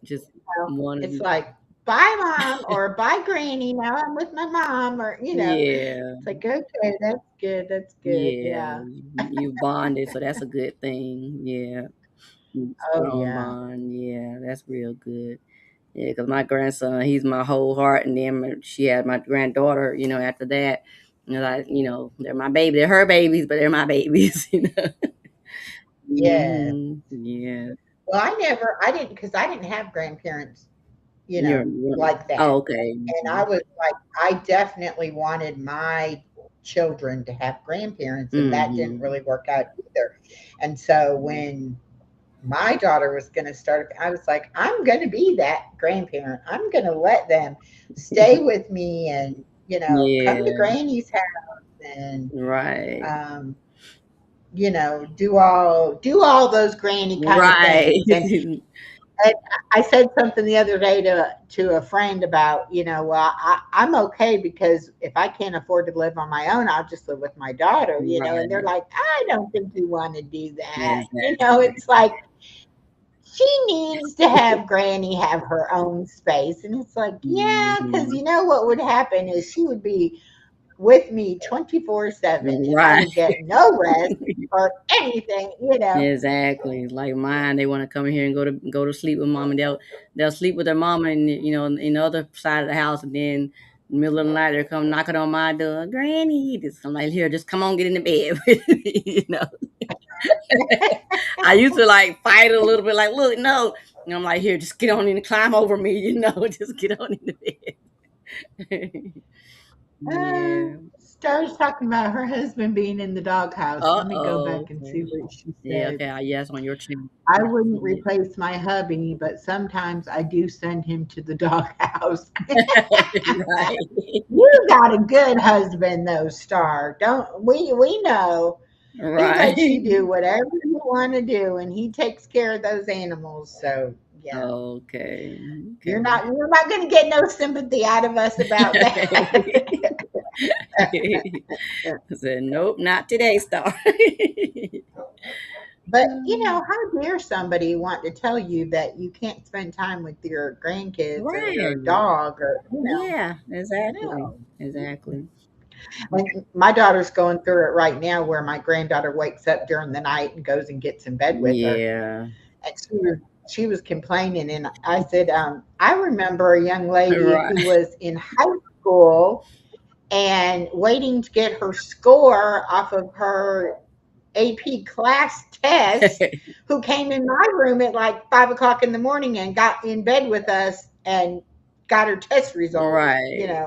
just one of It's you. like, bye, mom, or bye, granny. Now I'm with my mom, or Yeah, it's like, okay, that's good. That's good. yeah. Yeah. You bonded, so that's a good thing. Yeah, Oh, strong yeah. bond. Yeah, that's real good. Yeah, because my grandson, he's my whole heart, and then she had my granddaughter. After that, they're my baby. They're her babies, but they're my babies. Yeah. Yeah. Well, I didn't, because I didn't have grandparents, You're like that. oh, okay. And I was like, I definitely wanted my children to have grandparents, and that didn't Mhm. really work out either. And so when my daughter was going to start, I was like, I'm going to be that grandparent. I'm going to let them stay with me and, come to Yeah, granny's house and, right. um, do all those granny kind of Right. things. And I said something the other day to a friend about, well, I'm okay because if I can't afford to live on my own, I'll just live with my daughter, and they're Right. like, I don't think you want to do that. Exactly. It's like she needs to have Granny have her own space. And it's like, yeah, because Mhm. what would happen is she would be with me 24/7 and I Right. would get no rest or anything. Exactly. Like mine, they want to come in here and go to sleep with mom, and they'll sleep with their mama, and in the other side of the house, and then in the middle of the night they're come knocking on my door, Granny. I'm like, here, just come on, get in the bed with me. I used to like fight a little bit, like, look, no. And I'm like, here, just get on in and climb over me, just get on in the bed. Yeah. Star's talking about her husband being in the doghouse. Let me go Uh-oh. back and see Okay. what she Yeah, said. okay. Yes, on your channel. I wouldn't replace my hubby, but sometimes I do send him to the doghouse. Right. You got a good husband, though, Star. Don't we know he lets you Right. do whatever you want to do, and he takes care of those animals. So yeah, Okay. you're Okay. not you're not going to get no sympathy out of us about that. I said, nope, not today, Star. But how dare somebody want to tell you that you can't spend time with your grandkids or your Right. dog or Yeah, exactly. no. Exactly. And my daughter's going through it right now where my granddaughter wakes up during the night and goes and gets in bed with her. Yeah. And she was complaining, and I said, I remember a young lady Right. who was in high school and waiting to get her score off of her AP class test, who came in my room at like 5 o'clock in the morning and got in bed with us and got her test results. Right.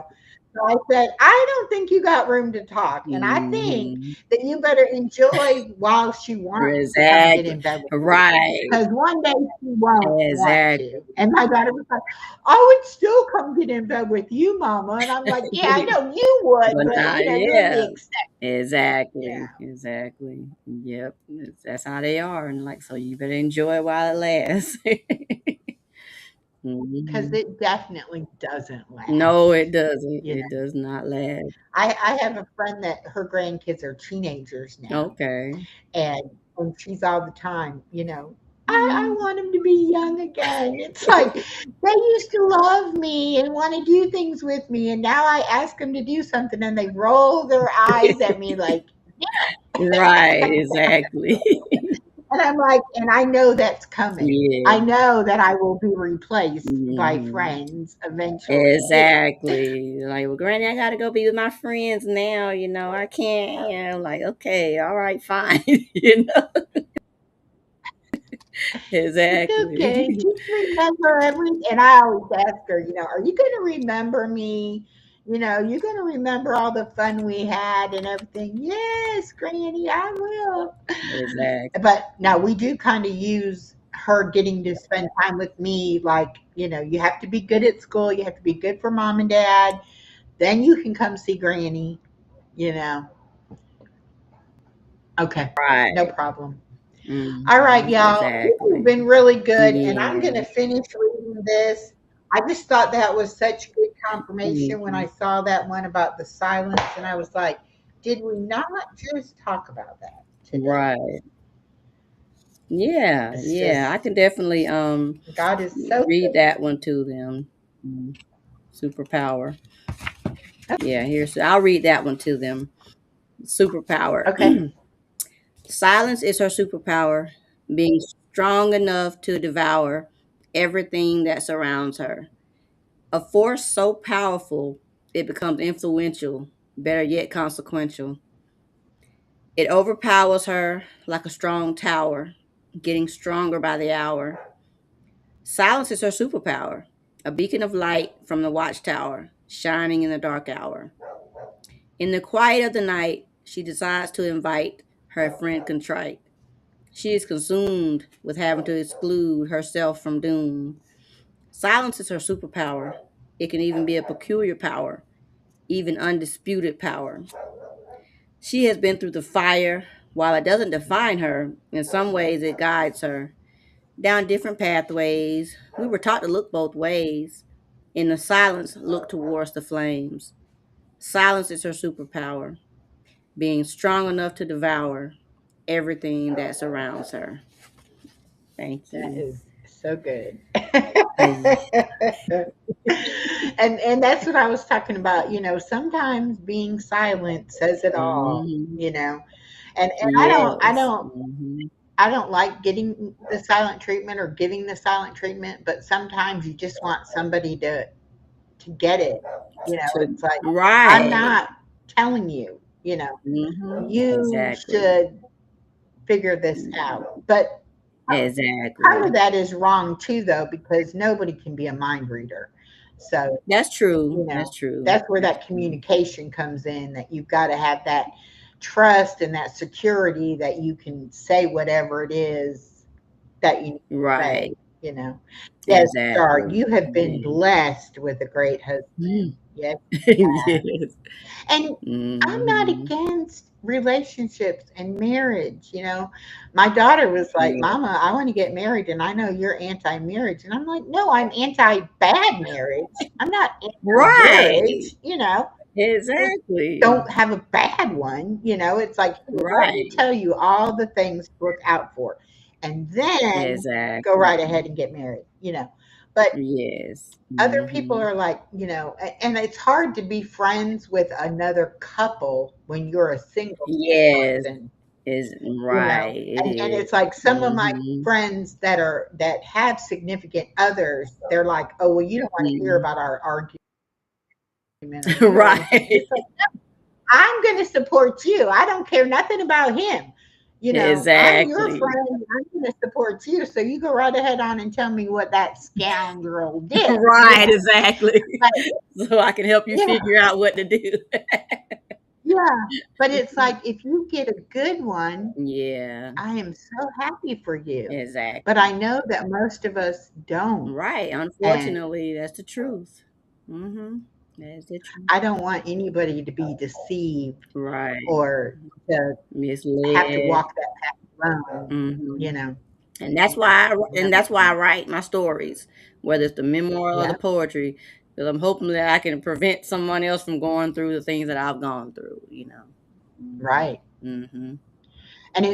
So I said, I don't think you got room to talk. And I think Mhm. that you better enjoy while she wants to come and get Exactly. in bed with you. Right. Because one day she won't want to. Exactly. And my daughter was like, I would still come get in bed with you, Mama. And I'm like, yeah, I know you would, But but not, you're yeah. the exception. Exactly. Yeah. Exactly. Yep. That's how they are. And like, so you better enjoy it while it lasts. Because Mhm. it definitely doesn't No, last. it doesn't. You know, It does not last. I have a friend that her grandkids are teenagers now, Okay. and she's all the time, I Mhm. want them to be young again. It's like they used to love me and want to do things with me, and now I ask them to do something, and they roll their eyes at me like, Right. Exactly. and I'm like, and I know that's coming. I Yeah. know that I will be replaced by Mhm. friends eventually. Exactly. Like, well, Granny, I gotta go be with my friends now. I can't. Like, okay, all right, fine. It's okay. Exactly. Just remember and I always ask her, are you going to remember me? You're going to remember all the fun we had and everything. Yes, Granny, I will. Exactly. But now we do kind of use her getting to spend time with me. Like, you have to be good at school. You have to be good for mom and dad. Then you can come see Granny, you know. Okay, no Right. problem. All right, y'all. This has Exactly. been really good, and I'm going to Yeah. finish reading this. I just thought that was such good confirmation when I Mhm. saw that one about the silence, and I was like, did we not just talk about that today? Right. Yeah, It's yeah. I just, can definitely God is so read good. that one to them. Mm, Superpower. Yeah, here's I'll read that one to them. Superpower. Okay. Silence is her superpower, being strong enough to devour everything that surrounds her. A force so powerful it becomes influential, better yet consequential. It overpowers her like a strong tower, getting stronger by the hour. Silence is her superpower, a beacon of light from the watchtower, shining in the dark hour. In the quiet of the night, she decides to invite her friend contrite. She is consumed with having to exclude herself from doom. Silence is her superpower. It can even be a peculiar power, even undisputed power. She has been through the fire. While it doesn't define her, in some ways it guides her down different pathways. We were taught to look both ways. In the silence, look towards the flames. Silence is her superpower, being strong enough to devour everything that surrounds her. Thank That you. is so good. Hey. And that's what I was talking about. Sometimes being silent says it all, Mhm. And Yes. Mhm. I don't like getting the silent treatment or giving the silent treatment, but sometimes you just want somebody to get it. To It's like I'm right. not telling you, you Exactly. should figure this out. But part of Exactly. that is wrong too, though, because nobody can be a mind reader. So, That's true. you That's know, true. that's where That's that true. communication comes in, that you've got to have that trust and that security that you can say whatever it is that you need to say, Right. you know. Yes, Star, Exactly. you have been Yeah. blessed with a great husband. Mm. Yes. Yes. And I'm not Mhm. against relationships and marriage. My daughter was like, Yeah. Mama, I want to get married. And I know you're anti marriage. And I'm like, no, I'm anti bad marriage. I'm not anti Right. marriage. Just Exactly. don't have a bad one. It's like, here, let me Right. tell you all the things to look out for. And then go Exactly. right ahead and get married. But Yes. other people Mhm. are like, and it's hard to be friends with another couple when you're a single Yes. person, Is you right. know. It And is. it's like some of my Mhm. friends that have significant others, they're like, oh well, you don't want to hear Mhm. about our argument or you or anything. Right. It's like, I'm going to support you. I don't care nothing about him. I'm your Exactly. friend. I'm going to support you. So you go right ahead on and tell me what that scoundrel did. Right, exactly. But So I can help you yeah, figure out what to do. yeah. But it's like if you get a good one, Yeah, I am so happy for you. But exactly. I know that most of us don't. Right. And Unfortunately, that's the truth. Mhm. That's the truth. I don't want anybody to be deceived Right. or to have to Misled. walk that path alone, you Mhm. know. And that's why Yeah. I write my stories, whether it's the memoir or the Yeah. poetry, because I'm hoping that I can prevent someone else from going through the things that I've gone through. Right. Mhm. And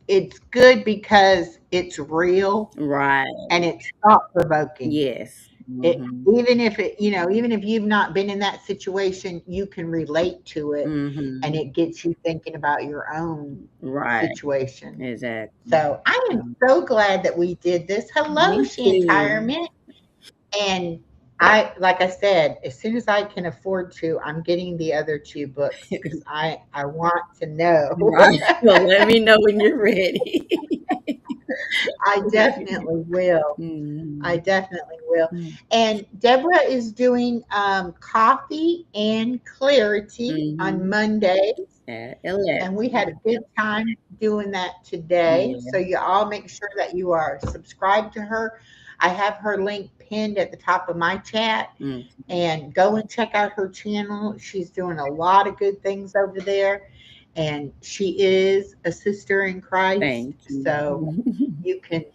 it's good because it's real Right. and it's thought provoking. Yes. It Mhm. even if you've not been in that situation, you can relate to it, and Mhm. it gets you thinking about your own Right. situation. Exactly. So I am Um, so glad that we did this. Hello, Me too. Shantirement. And like I said, as soon as I can afford to, I'm getting the other two books because I want to know. Right. Well, let me know when you're ready. I definitely will. I Mhm. definitely will. Mhm. And Deborah is doing coffee and clarity on Mhm. Mondays. At And we 11. had a good time doing that today. Yeah. So you all make sure that you are subscribed to her. I have her link pinned at the top of my chat, Mm. and go and check out her channel. She's doing a lot of good things over there. and she is a sister in Christ. Thank So you. you can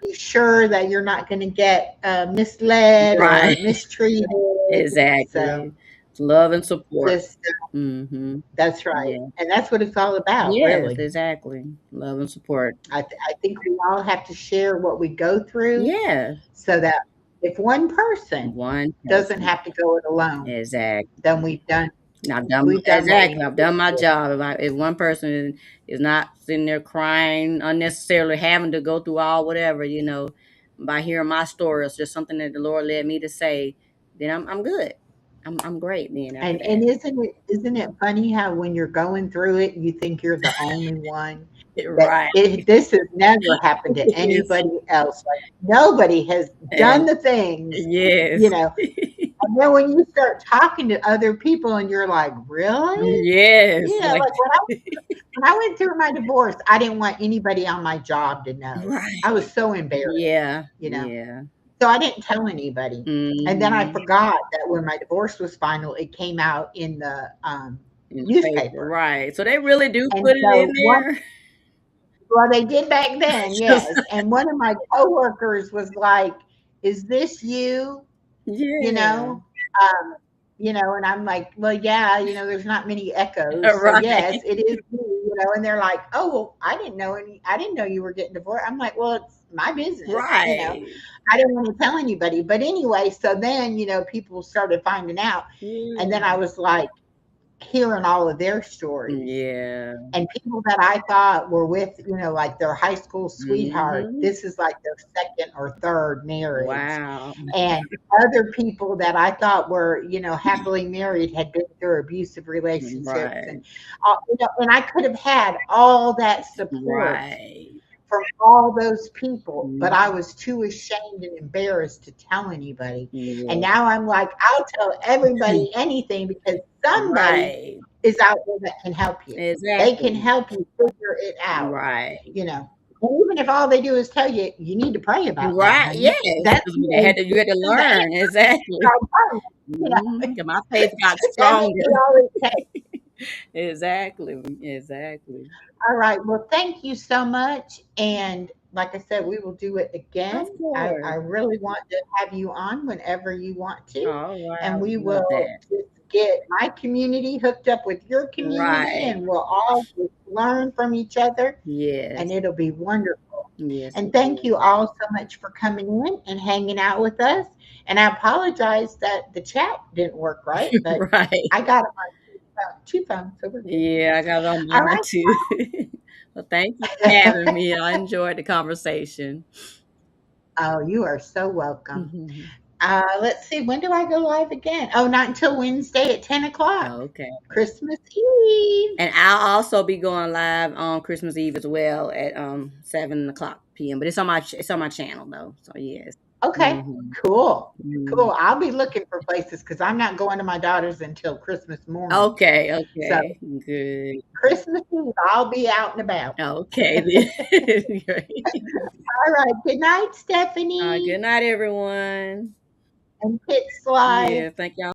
be sure that you're not going to get misled Right. or mistreated. So Exactly. It's love and support. just Mhm. that's right, Yeah. and that's what it's all about, Yes, really. exactly. Love and support. I think we all have to share what we go through, Yes. so that if one person One doesn't person. have to go it alone, then Exactly. we've done what we I've needed done to my do. job. If one person is not sitting there crying unnecessarily, having to go through all whatever, by hearing my story, it's just something that the Lord led me to say, then I'm good. I'm great then after And that. isn't it funny how when you're going through it, you think you're the only one, that Right. this has never happened to Yes. anybody else. Like nobody has done And the things, you yes. know. And then when you start talking to other people and you're like, really? Yes. Like Like when I went through my divorce, I didn't want anybody on my job to know. I right. was so embarrassed, Yeah. you know. Yeah. So I didn't tell anybody. And then I Mhm. forgot that when my divorce was final, it came out in the In the paper. newspaper. Right. So they really do And put it in so one, there. well, they did back then, Just yes. And one of my coworkers was like, "Is this you?" You yeah. know, um, and I'm like, "Well, yeah, there's not many echoes, so Right. yes, it is me." And they're like, "Oh, well, I didn't know you were getting divorced." I'm like, "Well, it's my business. Right. I didn't want to tell anybody." But anyway, so then, people started finding out, and then I Yeah. was like hearing all of their stories. Yeah. And people that I thought were with, like their high school sweetheart, Mhm. this is like their second or third marriage. Wow. And other people that I thought were, happily married had been through abusive relationships. Right. And I could have had all that support Right. from all those people, but I Mhm. was too ashamed and embarrassed to tell anybody. And Yeah. now I'm like, I'll tell everybody anything because somebody Right. is out there that can help you. They can Exactly. help you figure it out, Right. you know. And even if all they do is tell you, you need to pray about that, Right. honey. Yes. That's 'Cause you had to the answer learn. Exactly. to our prayer, you know. Mhm. My faith got That may stronger. be all it takes. Exactly. Exactly. All right. Well, thank you so much. And like I said, we will do it Of again. I course. really want to have you on whenever you want to. All right. I And would we love will that. just get my community hooked up with your community Right. and we'll all just learn from each other and Yes. it'll be wonderful. Yes, And it thank you will. all so much for coming in and hanging out with us. And I apologize that the chat didn't work right, but Right. I got it on two phones, so we're good. Yeah, I got it on All mine too. Well, thank you for having right. me. I enjoyed the conversation. Oh, you are so welcome. Mhm. Let's see, when do I go live again? Oh, not until Wednesday at 10 o'clock. Okay. Christmas Eve. And I'll also be going live on Christmas Eve as well at 7 o'clock p.m. But it's on my channel though. So yes. Okay, Hmm. cool. Hmm. Cool. I'll be looking for places because I'm not going to my daughter's until Christmas morning. Okay, So okay. Good. Christmas Eve, I'll be out and about. Okay then. Great. All right. Good night, Good Stephanie night, everyone. and Pit Sly. Yeah, thank y'all.